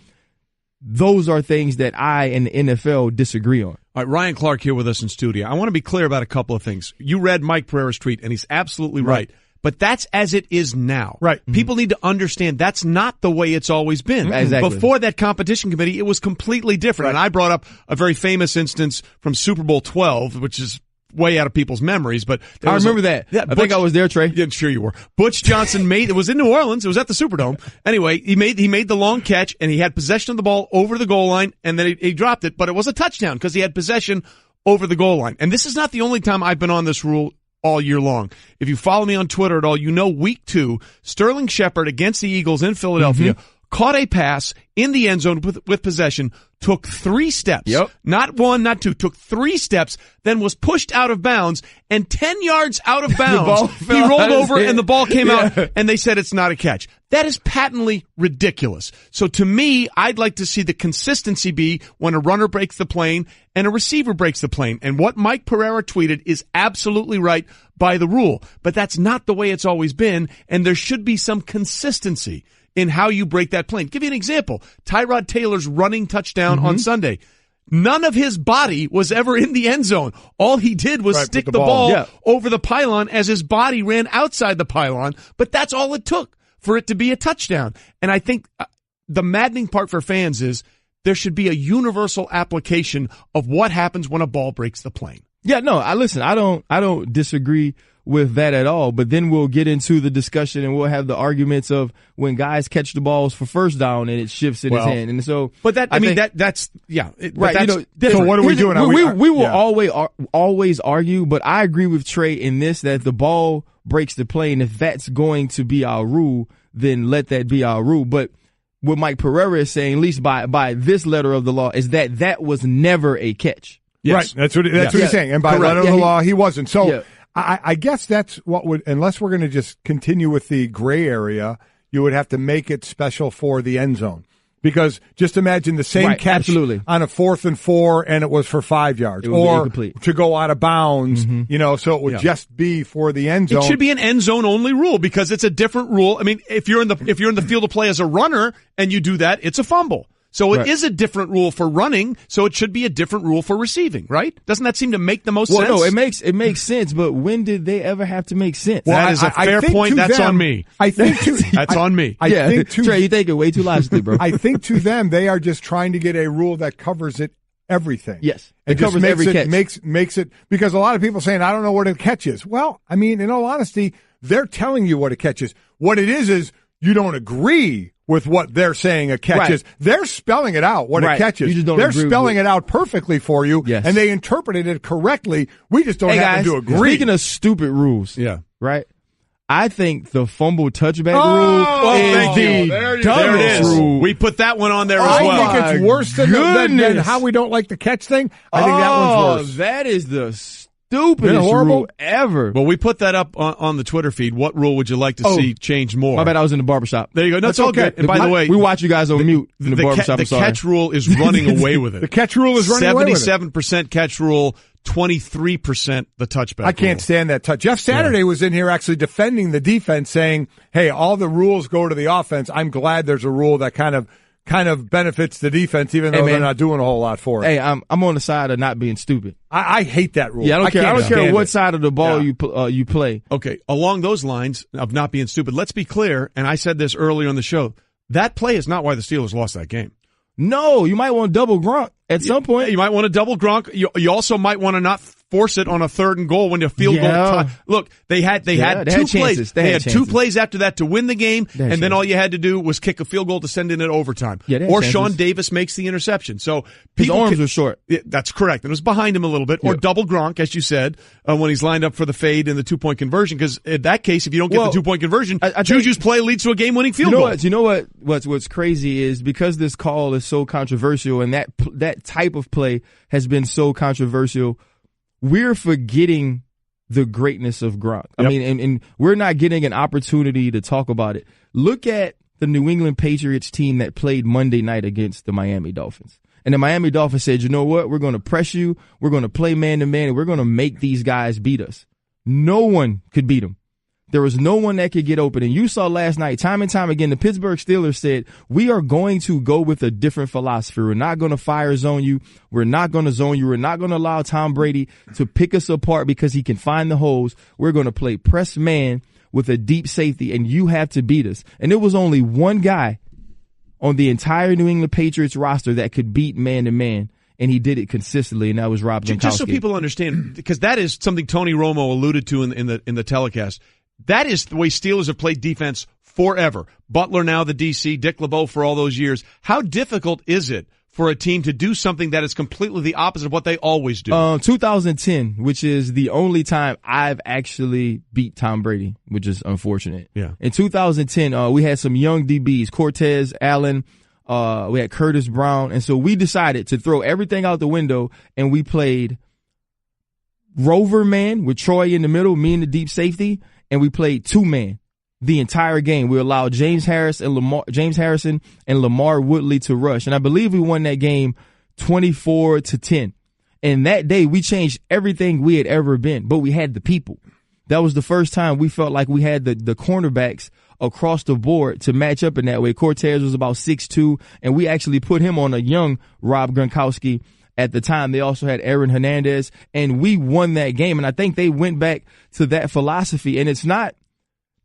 those are things that I and the NFL disagree on. All right, Ryan Clark here with us in studio. I want to be clear about a couple of things. You read Mike Pereira's tweet, and he's absolutely right. But that's as it is now. Right. People need to understand that's not the way it's always been. Exactly. Before that competition committee, it was completely different. And I brought up a very famous instance from Super Bowl 12, which is way out of people's memories, but I remember that. I think I was there, Trey. Yeah, sure you were. Butch Johnson it was in New Orleans. It was at the Superdome. Anyway, he made the long catch, and he had possession of the ball over the goal line, and then he dropped it, but it was a touchdown because he had possession over the goal line. And this is not the only time I've been on this rule all year long. If you follow me on Twitter at all, you know week 2, Sterling Shepard against the Eagles in Philadelphia caught a pass in the end zone with possession, took 3 steps, not 1, not 2, took 3 steps, then was pushed out of bounds, and 10 yards out of bounds, he rolled over and the ball came out, and they said it's not a catch. That is patently ridiculous. So to me, I'd like to see the consistency be when a runner breaks the plane and a receiver breaks the plane. And what Mike Pereira tweeted is absolutely right by the rule, but that's not the way it's always been, and there should be some consistency in how you break that plane. Give you an example. Tyrod Taylor's running touchdown on Sunday. None of his body was ever in the end zone. All he did was stick the ball over the pylon as his body ran outside the pylon, but that's all it took for it to be a touchdown. And I think the maddening part for fans is there should be a universal application of what happens when a ball breaks the plane. Yeah, no, I don't disagree with that at all. But then we'll get into the discussion and we'll have the arguments of when guys catch the balls for first down and it shifts in his hand. And so, but that, I mean, that's right. That's so what are we doing? We will always argue, but I agree with Trey in this, that the ball breaks the play. And if that's going to be our rule, then let that be our rule. But what Mike Pereira is saying, at least by this letter of the law, is that was never a catch. Yes. Right. That's what he's saying. And by letter of the law, he wasn't. So I guess that's what would, unless we're going to just continue with the gray area, you would have to make it special for the end zone. Because just imagine the same catch on a 4th and 4 and it was for 5 yards or to go out of bounds, so it would just be for the end zone. It should be an end zone only rule because it's a different rule. I mean, if you're in the field of play as a runner and you do that, it's a fumble. So it is a different rule for running, so it should be a different rule for receiving, right? Doesn't that seem to make the most sense? No, it makes sense, but when did they ever have to make sense? Well, that is a fair point. That's on me. I think that's on me. Trey, you think it way too logically, bro. I think to them, they are just trying to get a rule that covers everything. Yes. It covers every catch. Makes it, because a lot of people saying, I don't know what a catch is. Well, I mean, in all honesty, they're telling you what a catch is. What it is you don't agree with what they're saying a catch is. They're spelling it out, what a catch is. They're spelling it out perfectly for you, and they interpreted it correctly. We just don't happen to agree. Speaking of stupid rules, right? I think the fumble touchback rule is the dumbest rule. We put that one on there as well. I think it's worse than how we don't like the catch thing. I think that one's worse. That is the stupidest rule ever. Well, we put that up on the Twitter feed. What rule would you like to see change more? My bad, I was in the barbershop. There you go. No, it's all good. And by the way, we watch you guys on mute in the barbershop. The catch rule is running away with it. The catch rule is running away with it. 77% catch rule, 23% the touchback. I can't stand that touch. Jeff Saturday was in here actually defending the defense, saying, hey, all the rules go to the offense. I'm glad there's a rule that kind of benefits the defense, even though they're not doing a whole lot for it. Hey, I'm on the side of not being stupid. I hate that rule. Yeah, I don't care what side of the ball you play. Okay, along those lines of not being stupid, let's be clear, and I said this earlier on the show, that play is not why the Steelers lost that game. No, you might want to double Gronk at some point. You might want to double Gronk. You also might want to not force it on a 3rd and goal when the field goal time. Look, they had two plays. They had 2 plays after that to win the game, and then all you had to do was kick a field goal to send in an overtime. Or Sean Davis makes the interception. So his arms were short. That's correct. And it was behind him a little bit. Or double Gronk, as you said, when he's lined up for the fade and the 2-point conversion. Because in that case, if you don't get the 2-point conversion, Juju's play leads to a game-winning field goal. You know what's crazy is because this call is so controversial and that type of play has been so controversial, we're forgetting the greatness of Gronk. I mean, and we're not getting an opportunity to talk about it. Look at the New England Patriots team that played Monday night against the Miami Dolphins. And the Miami Dolphins said, you know what? We're going to press you. We're going to play man-to-man, and we're going to make these guys beat us. No one could beat them. There was no one that could get open. And you saw last night, time and time again, the Pittsburgh Steelers said, we are going to go with a different philosophy. We're not going to fire zone you. We're not going to zone you. We're not going to allow Tom Brady to pick us apart because he can find the holes. We're going to play press man with a deep safety, and you have to beat us. And there was only one guy on the entire New England Patriots roster that could beat man-to-man. And he did it consistently, and that was Rob Gronkowski. Just so people understand, because that is something Tony Romo alluded to in the telecast. That is the way Steelers have played defense forever. Butler now the DC, Dick LeBeau for all those years. How difficult is it for a team to do something that is completely the opposite of what they always do? 2010, which is the only time I've actually beat Tom Brady, which is unfortunate. Yeah. In 2010, we had some young DBs, Cortez, Allen, we had Curtis Brown, and so we decided to throw everything out the window, and we played Rover Man with Troy in the middle, me in the deep safety, and we played 2-man the entire game. We allowed James Harrison and Lamar Woodley to rush, and I believe we won that game 24-10. And that day we changed everything we had ever been, but we had the people. That was the first time we felt like we had the cornerbacks across the board to match up in that way. Cortez was about 6'2", and we actually put him on a young Rob Gronkowski at the time. They also had Aaron Hernandez, and we won that game. And I think they went back to that philosophy. And it's not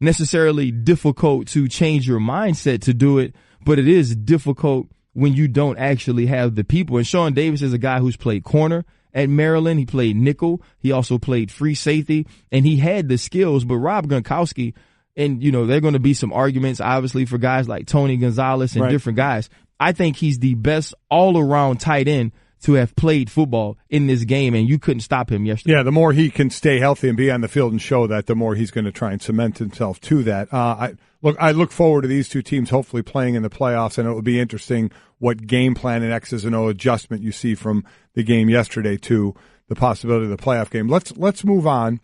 necessarily difficult to change your mindset to do it, but it is difficult when you don't actually have the people. And Sean Davis is a guy who's played corner at Maryland. He played nickel. He also played free safety, and he had the skills. But Rob Gronkowski, and, you know, there are going to be some arguments, obviously, for guys like Tony Gonzalez and different guys. I think he's the best all-around tight end to have played football in this game, and you couldn't stop him yesterday. Yeah, the more he can stay healthy and be on the field and show that, the more he's going to try and cement himself to that. I look forward to these two teams hopefully playing in the playoffs, and it will be interesting what game plan and X's and O adjustment you see from the game yesterday to the possibility of the playoff game. Let's move on.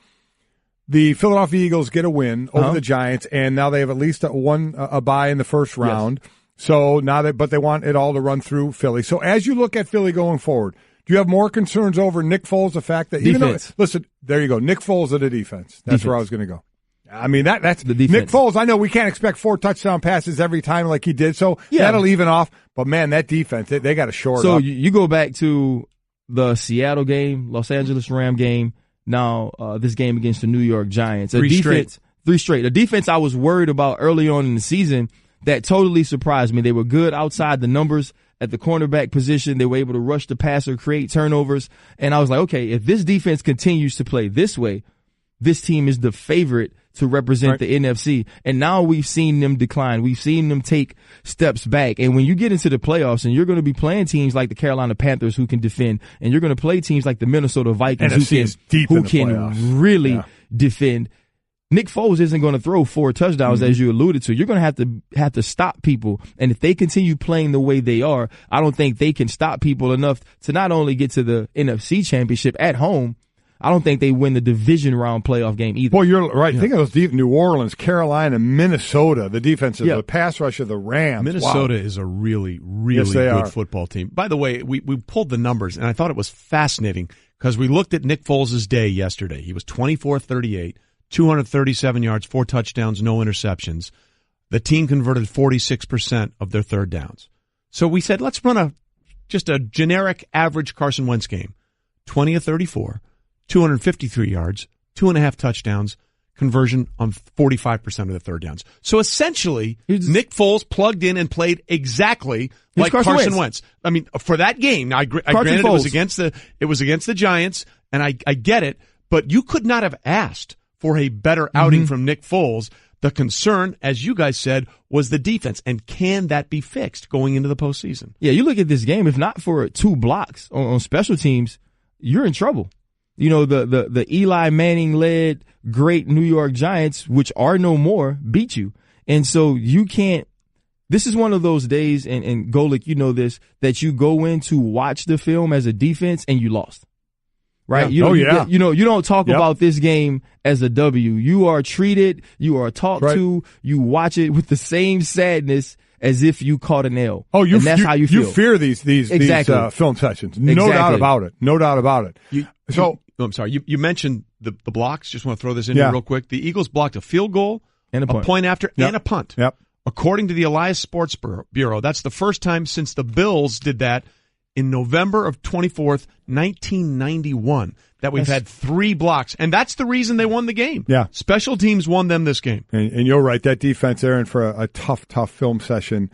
The Philadelphia Eagles get a win over the Giants, and now they have at least a bye in the first round. Yes. So now but they want it all to run through Philly. So as you look at Philly going forward, do you have more concerns over Nick Foles? The fact that listen, there you go, Nick Foles of the defense. That's where I was going to go. I mean that's the defense. Nick Foles. I know we can't expect 4 touchdown passes every time like he did. So that'll even off. But man, that defense they got to shore it up. So you go back to the Seattle game, Los Angeles Ram game. Now this game against the New York Giants. Three straight. A defense I was worried about early on in the season. That totally surprised me. They were good outside the numbers at the cornerback position. They were able to rush the passer, create turnovers. And I was like, okay, if this defense continues to play this way, this team is the favorite to represent the NFC. And now we've seen them decline. We've seen them take steps back. And when you get into the playoffs and you're going to be playing teams like the Carolina Panthers who can defend, and you're going to play teams like the Minnesota Vikings who can really defend, Nick Foles isn't going to throw 4 touchdowns, as you alluded to. You're going to have to stop people. And if they continue playing the way they are, I don't think they can stop people enough to not only get to the NFC Championship at home, I don't think they win the division round playoff game either. Well, you're right. Yeah. Think of those deep New Orleans, Carolina, Minnesota, the defense of the pass rush of the Rams. Minnesota is a really, really good football team. By the way, we pulled the numbers, and I thought it was fascinating because we looked at Nick Foles' day yesterday. He was 24-38. 237 yards, 4 touchdowns, no interceptions. The team converted 46% of their third downs. So we said, let's run just a generic average Carson Wentz game. 20-34, 253 yards, 2.5 touchdowns, conversion on 45% of the third downs. So essentially, Nick Foles plugged in and played exactly like Carson Wentz. I mean, for that game, I granted it was against the Giants, and I get it, but you could not have asked for a better outing from Nick Foles. The concern, as you guys said, was the defense. And can that be fixed going into the postseason? Yeah, you look at this game, if not for 2 blocks on special teams, you're in trouble. You know, the Eli Manning-led great New York Giants, which are no more, beat you. And so you can't – this is one of those days, and Golic, you know this, that you go in to watch the film as a defense and you lost. Right? Yeah. You don't talk about this game as a W. You are treated, you are talked to, you watch it with the same sadness as if you caught an L. Oh, that's how you feel. You fear these film sessions. No doubt about it. No doubt about it. I'm sorry. You mentioned the blocks. Just want to throw this in here real quick. The Eagles blocked a field goal, and a point after, and a punt. Yep. According to the Elias Sports Bureau, that's the first time since the Bills did that in November of 24th, 1991, that we've had 3 blocks. And that's the reason they won the game. Yeah. Special teams won them this game. And you're right. That defense, they're in for a tough film session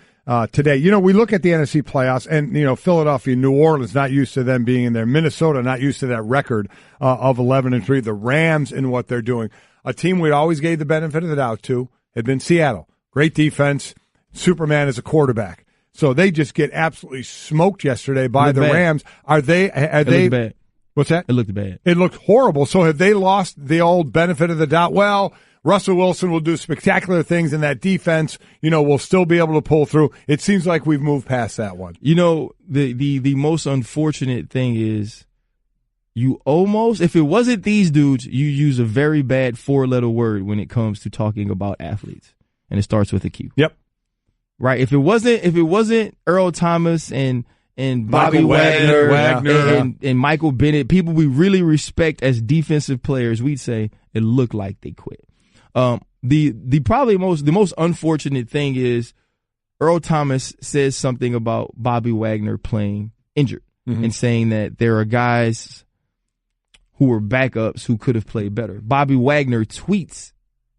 today. You know, we look at the NFC playoffs, and, you know, Philadelphia, New Orleans, not used to them being in there. Minnesota, not used to that record of 11-3. The Rams and what they're doing. A team we always gave the benefit of the doubt to had been Seattle. Great defense. Superman is a quarterback. So they just get absolutely smoked yesterday by the Rams. Are they bad. What's that? It looked bad. It looked horrible. So have they lost the old benefit of the doubt? Well, Russell Wilson will do spectacular things, and that defense, you know, will still be able to pull through. It seems like we've moved past that one. You know, the most unfortunate thing is you almost, if it wasn't these dudes, you use a very bad 4-letter word when it comes to talking about athletes, and it starts with a Q. Yep. Right. If it wasn't Earl Thomas and Bobby Wagner and Michael Bennett, people we really respect as defensive players, we'd say it looked like they quit. The most unfortunate thing is Earl Thomas says something about Bobby Wagner playing injured and saying that there are guys who were backups who could have played better. Bobby Wagner tweets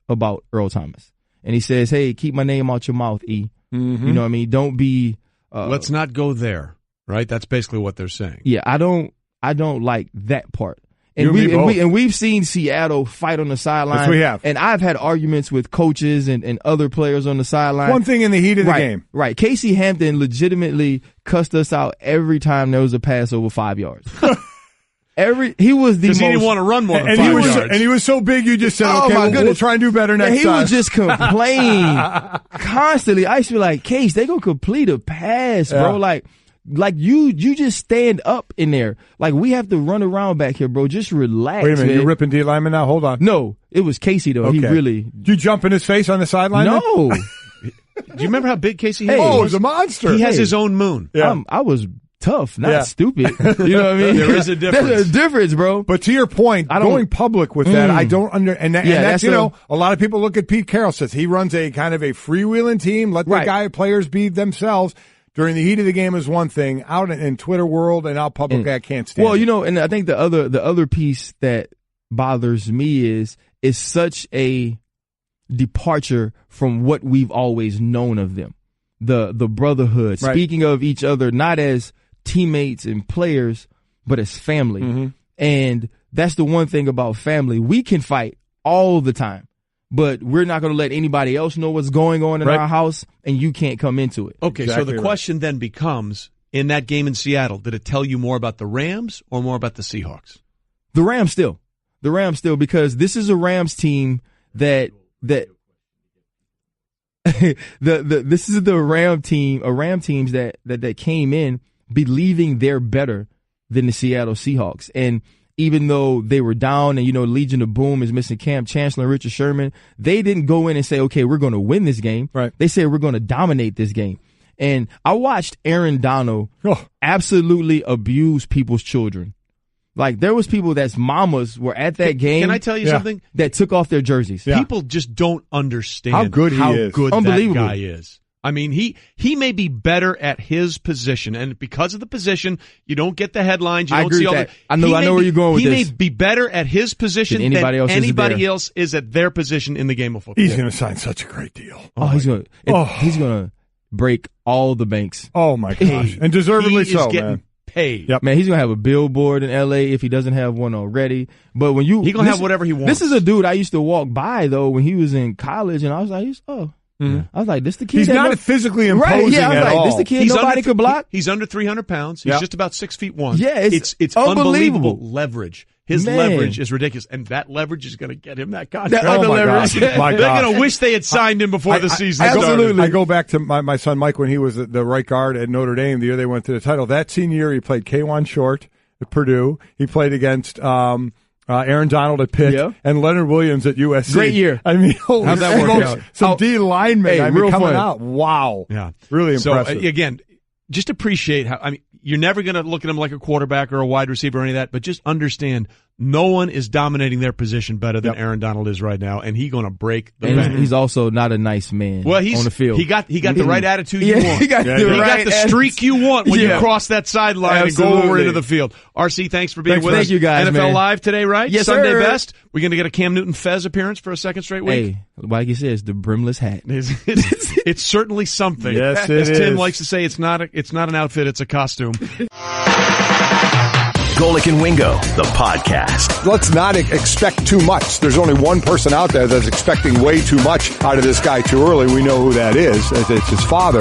about Earl Thomas, and he says, "Hey, keep my name out your mouth, E." You know what I mean? Don't be. Let's not go there, right? That's basically what they're saying. Yeah, I don't I don't like that part. And we've seen Seattle fight on the sideline. Yes, we have. And I've had arguments with coaches and other players on the sideline. One thing in the heat of the game. Right. Casey Hampton legitimately cussed us out every time there was a pass over 5 yards. He was the most. He didn't want to run more than 5 yards. And he was so big, you just said, okay, we'll try and do better next time. He would just complain constantly. I used to be like, Case, they gonna complete a pass, bro. Like you just stand up in there. Like, we have to run around back here, bro. Just relax. Wait a minute, man. you're ripping D lineman now? Hold on. No, it was Casey though. Okay. He really. Did you jump in his face on the sideline? No. Do you remember how big Casey Hey, was? Oh, he's a monster. He has his own moon. Yeah. I was tough, not stupid. You know what I mean? There is a difference. There's a difference, bro. But to your point, going public with that, I don't and that's a lot of people look at Pete Carroll, says he runs a kind of a freewheeling team, let the players be themselves. During the heat of the game is one thing. Out in Twitter world and out public, I can't stand. Well, and I think the other piece that bothers me is such a departure from what we've always known of them. The brotherhood, speaking of each other not as teammates and players, but as family. Mm-hmm. And that's the one thing about family. We can fight all the time, but we're not going to let anybody else know what's going on in our house, and you can't come into it. Okay, exactly. So the question then becomes, in that game in Seattle, did it tell you more about the Rams or more about the Seahawks? The Rams still, because this is a Rams team that this is the Ram teams that came in believing they're better than the Seattle Seahawks. And even though they were down and, Legion of Boom is missing Cam Chancellor and Richard Sherman, they didn't go in and say, okay, we're going to win this game. Right. They said we're going to dominate this game. And I watched Aaron Donald absolutely abuse people's children. Like, there was people that's mamas were at that game. Can I tell you something? That took off their jerseys. Yeah. People just don't understand how good that guy is. I mean, he may be better at his position, and because of the position, you don't get the headlines. You don't see all that. I know where you're going with this. He may be better at his position than anybody else is at their position in the game of football. He's going to sign such a great deal. He's going to break all the banks. Oh my gosh, and deservedly so, man. Paid. Yep. Man, he's going to have a billboard in L.A. if he doesn't have one already. But when he's going to have whatever he wants. This is a dude I used to walk by, though, when he was in college, and I was like, I was like, this the kid. He's not physically imposing at all. This the kid nobody could block. He's under 300 pounds. He's just about 6'1". Yeah, it's unbelievable leverage. His leverage is ridiculous, and that leverage is going to get him that contract. My They're going to wish they had signed him before the season started. Absolutely. I go back to my son Mike when he was the right guard at Notre Dame the year they went to the title. That senior year, he played K1 Short at Purdue. He played against Aaron Donald at Pitt and Leonard Williams at USC. Great year. I mean, how'd that work out? Some D linemen coming fun. out. Wow. Yeah. Really impressive. So, again, just appreciate how, you're never going to look at him like a quarterback or a wide receiver or any of that, but just understand no one is dominating their position better than Aaron Donald is right now, and he's going to break the bank. He's also not a nice man on the field. He got the right attitude you want. He got the streak you want when you cross that sideline and go over into the field. RC, thanks for being with us. Thank you guys, NFL Live today, right? Yes, Sunday sir. best. We're going to get a Cam Newton Fez appearance for a second straight week. Hey, like you said, it's the brimless hat. It's certainly something. Yes, As it Tim is. likes to say, it's not an outfit, it's a costume. Golic and Wingo, the podcast. Let's not expect too much. There's only one person out there that's expecting way too much out of this guy too early. We know who that is. It's his father.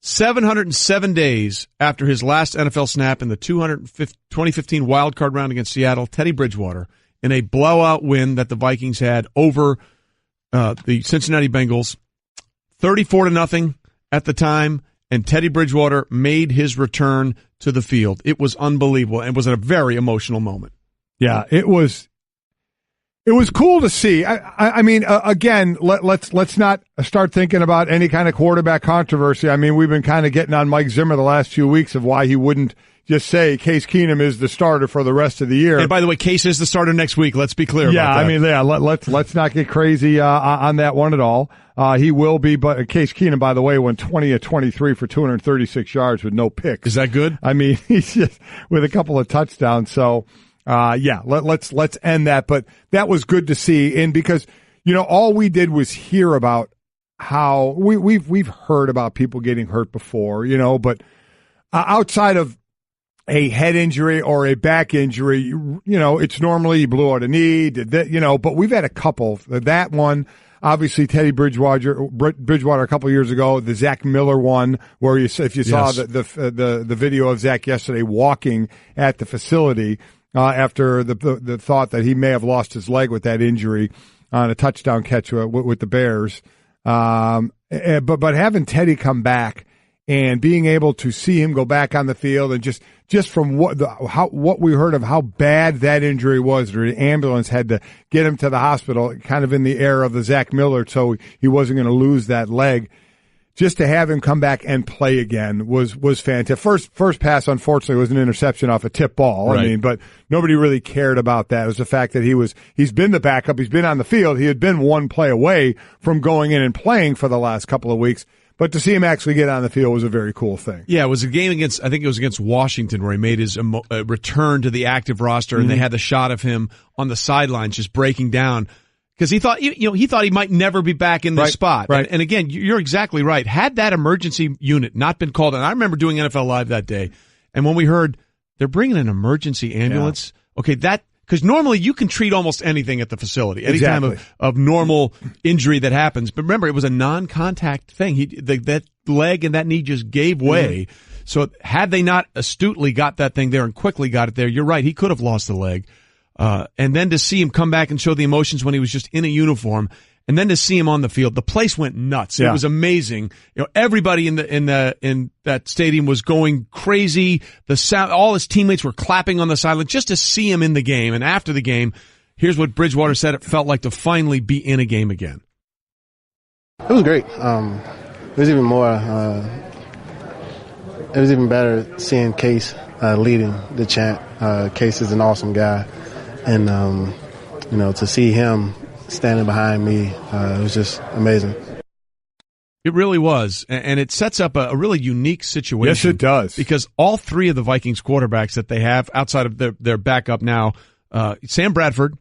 $707 days after his last NFL snap in the 2015 wild card round against Seattle, Teddy Bridgewater, in a blowout win that the Vikings had over the Cincinnati Bengals, 34-0 at the time, and Teddy Bridgewater made his return to the field. It was unbelievable, and it was a very emotional moment. Yeah, it was cool to see. I mean, again, let's not start thinking about any kind of quarterback controversy. I mean, we've been kind of getting on Mike Zimmer the last few weeks of why he wouldn't just say Case Keenum is the starter for the rest of the year. And by the way, Case is the starter next week. Let's be clear about that. I mean, let's not get crazy on that one at all. He will be, but Case Keenum, by the way, went 20 of 23 for 236 yards with no picks. Is that good? I mean, he's just with a couple of touchdowns. So, let's end that. But that was good to see, and because all we did was hear about how we've heard about people getting hurt before, but outside of a head injury or a back injury, it's normally you blew out a knee, did that, but we've had a couple. That one, obviously Teddy Bridgewater a couple years ago, the Zach Miller one, where if you saw the video of Zach yesterday walking at the facility after the thought that he may have lost his leg with that injury on a touchdown catch with the Bears, but having Teddy come back and being able to see him go back on the field and just from what we heard of how bad that injury was, the ambulance had to get him to the hospital, kind of in the era of the Zach Miller, so he wasn't going to lose that leg. Just to have him come back and play again was fantastic. First pass, unfortunately, was an interception off a tip ball. Right. But nobody really cared about that. It was the fact that he's been the backup, he's been on the field, he had been one play away from going in and playing for the last couple of weeks. But to see him actually get on the field was a very cool thing. Yeah, it was a game against Washington where he made his return to the active roster, and they had the shot of him on the sidelines just breaking down because he thought he might never be back in this spot. Right. And again, you're exactly right. Had that emergency unit not been called, and I remember doing NFL Live that day, and when we heard they're bringing an emergency ambulance, because normally you can treat almost anything at the facility, any time of normal injury that happens. But remember, it was a non-contact thing. That leg and that knee just gave way. So had they not astutely got that thing there and quickly got it there, you're right, he could have lost the leg. And then to see him come back and show the emotions when he was just in a uniform, and then to see him on the field, the place went nuts. Yeah. It was amazing. Everybody in that stadium was going crazy. The sound, all his teammates were clapping on the sideline just to see him in the game. And after the game, here's what Bridgewater said: it felt like to finally be in a game again. It was great. It was even more. It was even better seeing Case leading the chant. Case is an awesome guy, and to see him standing behind me, it was just amazing. It really was, and it sets up a really unique situation. Yes, it does. Because all three of the Vikings quarterbacks that they have outside of their backup now, Sam Bradford,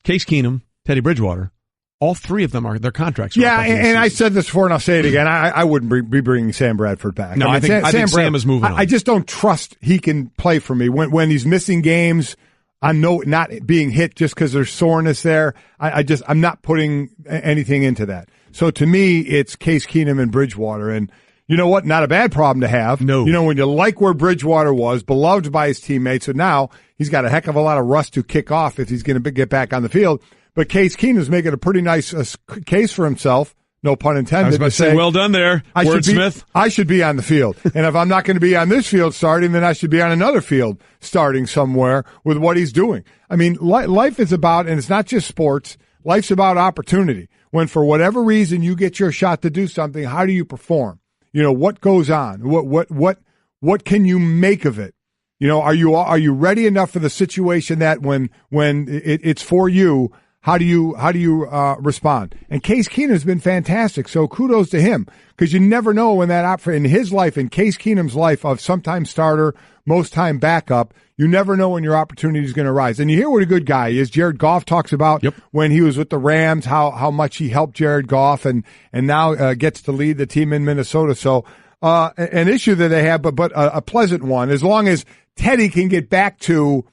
Case Keenum, Teddy Bridgewater, all three of them their contracts. Yeah, and I said this before, and I'll say it again. I wouldn't be bringing Sam Bradford back. No, I think Sam is moving on. I just don't trust he can play for me when he's missing games. I'm not being hit just because there's soreness there. I'm not putting anything into that. So to me, it's Case Keenum and Bridgewater. And you know what? Not a bad problem to have. No. When you like where Bridgewater was, beloved by his teammates, and now he's got a heck of a lot of rust to kick off if he's going to get back on the field. But Case Keenum's making a pretty nice case for himself. No pun intended. I was about to say, well done there, Wordsmith. I should be on the field. And if I'm not going to be on this field starting, then I should be on another field starting somewhere with what he's doing. I mean, life is about, and it's not just sports, life's about opportunity. When for whatever reason you get your shot to do something, how do you perform? What goes on? What can you make of it? Are you ready enough for the situation that when it's for you, how do you respond? And Case Keenum has been fantastic, so kudos to him, because you never know when in his life, in Case Keenum's life of sometime starter, most time backup, you never know when your opportunity is going to rise. And you hear what a good guy he is. Jared Goff talks about when he was with the Rams, how much he helped Jared Goff, and now gets to lead the team in Minnesota. So an issue that they have, but a pleasant one, as long as Teddy can get back to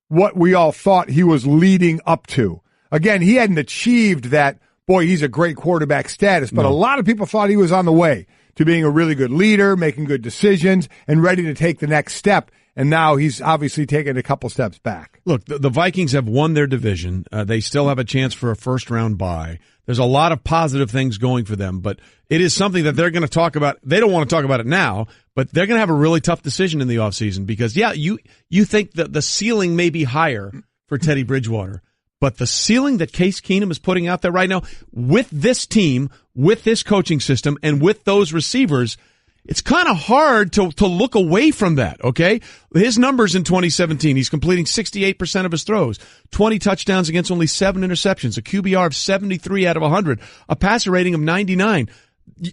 what we all thought he was leading up to. Again, he hadn't achieved that, boy, he's a great quarterback status, but a lot of people thought he was on the way to being a really good leader, making good decisions, and ready to take the next step. And now he's obviously taken a couple steps back. Look, the Vikings have won their division. They still have a chance for a first-round bye. There's a lot of positive things going for them, but it is something that they're going to talk about. They don't want to talk about it now, but they're going to have a really tough decision in the offseason because, you think that the ceiling may be higher for Teddy Bridgewater. But the ceiling that Case Keenum is putting out there right now, with this team, with this coaching system, and with those receivers, it's kind of hard to look away from that, okay? His numbers in 2017, he's completing 68% of his throws, 20 touchdowns against only 7 interceptions, a QBR of 73 out of 100, a passer rating of 99.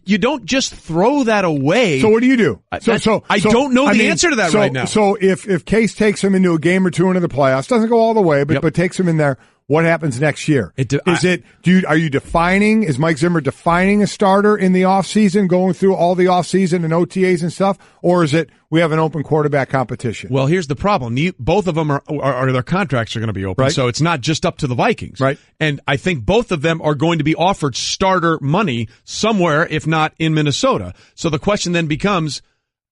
You don't just throw that away. So what do you do? I don't know the answer to that right now. So if Case takes him into a game or two into the playoffs, doesn't go all the way, but takes him in there, What happens next year? Are you defining? Is Mike Zimmer defining a starter in the offseason, going through all the offseason and OTAs and stuff, or is it we have an open quarterback competition? Well, here's the problem: both of them are their contracts are going to be open, right. So it's not just up to the Vikings, right? And I think both of them are going to be offered starter money somewhere, if not in Minnesota. So the question then becomes: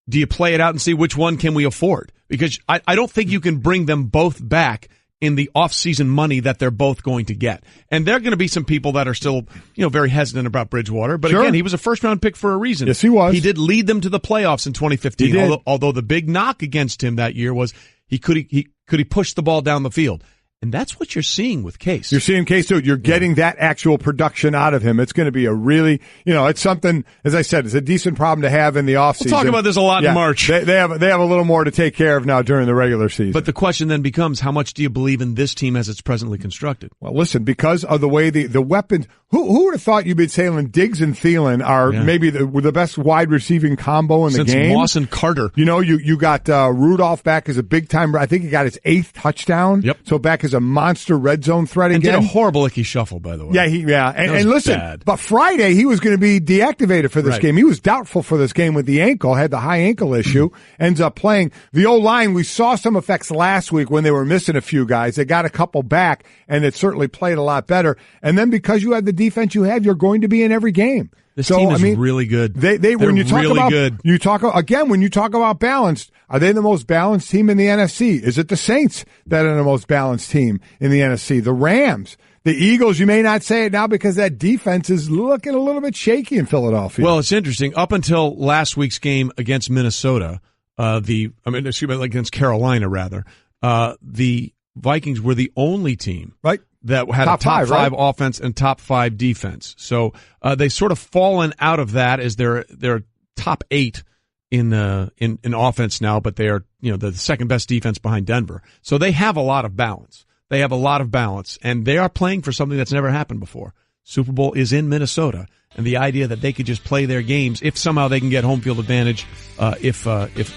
do you play it out and see which one can we afford? Because I don't think you can bring them both back in the off-season money that they're both going to get. And there are going to be some people that are still, very hesitant about Bridgewater. But again, he was a first-round pick for a reason. Yes, he was. He did lead them to the playoffs in 2015. He did. Although the big knock against him that year was could he push the ball down the field. And that's what you're seeing with Case. You're seeing Case, too. You're getting that actual production out of him. It's going to be a really, it's something, as I said, it's a decent problem to have in the offseason. We'll talk about this a lot in March. They have a little more to take care of now during the regular season. But the question then becomes, how much do you believe in this team as it's presently constructed? Well, listen, because of the way the weapons, who would have thought you'd be saying Diggs and Thielen are maybe the best wide receiving combo in the game? Since Moss and Carter. You got Rudolph back as a big-time, I think he got his 8th touchdown. Yep. So back as a monster red zone threat again. And did a horrible icky shuffle, by the way. And listen, bad. But Friday he was going to be deactivated for this right. game. He was doubtful for this game with the ankle, had the high ankle issue, ends up playing. The O-line, we saw some effects last week when they were missing a few guys. They got a couple back, and it certainly played a lot better. And then because you have the defense you have, you're going to be in every game. This team is really good. They're when you talk really about good. When you talk about balanced, are they the most balanced team in the NFC? Is it the Saints that are the most balanced team in the NFC? The Rams, the Eagles. You may not say it now because that defense is looking a little bit shaky in Philadelphia. Well, it's interesting. Up until last week's game against Minnesota, against Carolina rather, the Vikings were the only team, right, that had a top five offense and top 5 defense. So they've sort of fallen out of that as they're top 8 in offense now, but they are the second best defense behind Denver. So they have a lot of balance. And they are playing for something that's never happened before. Super Bowl is in Minnesota, and the idea that they could just play their games if somehow they can get home field advantage, if the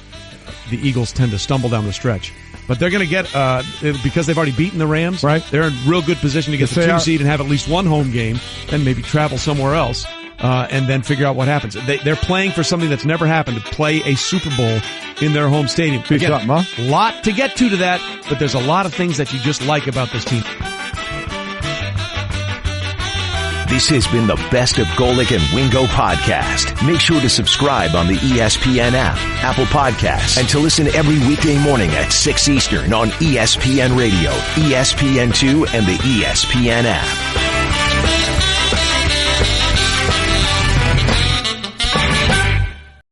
Eagles tend to stumble down the stretch. But they're going to get, because they've already beaten the Rams, right? They're in real good position to get the 2 seed and have at least one home game, then maybe travel somewhere else, and then figure out what happens. They're playing for something that's never happened, to play a Super Bowl in their home stadium. Again, lot to get to that, but there's a lot of things that you just like about this team. This has been the Best of Golic and Wingo podcast. Make sure to subscribe on the ESPN app, Apple Podcasts, and to listen every weekday morning at 6 Eastern on ESPN Radio, ESPN2, and the ESPN app.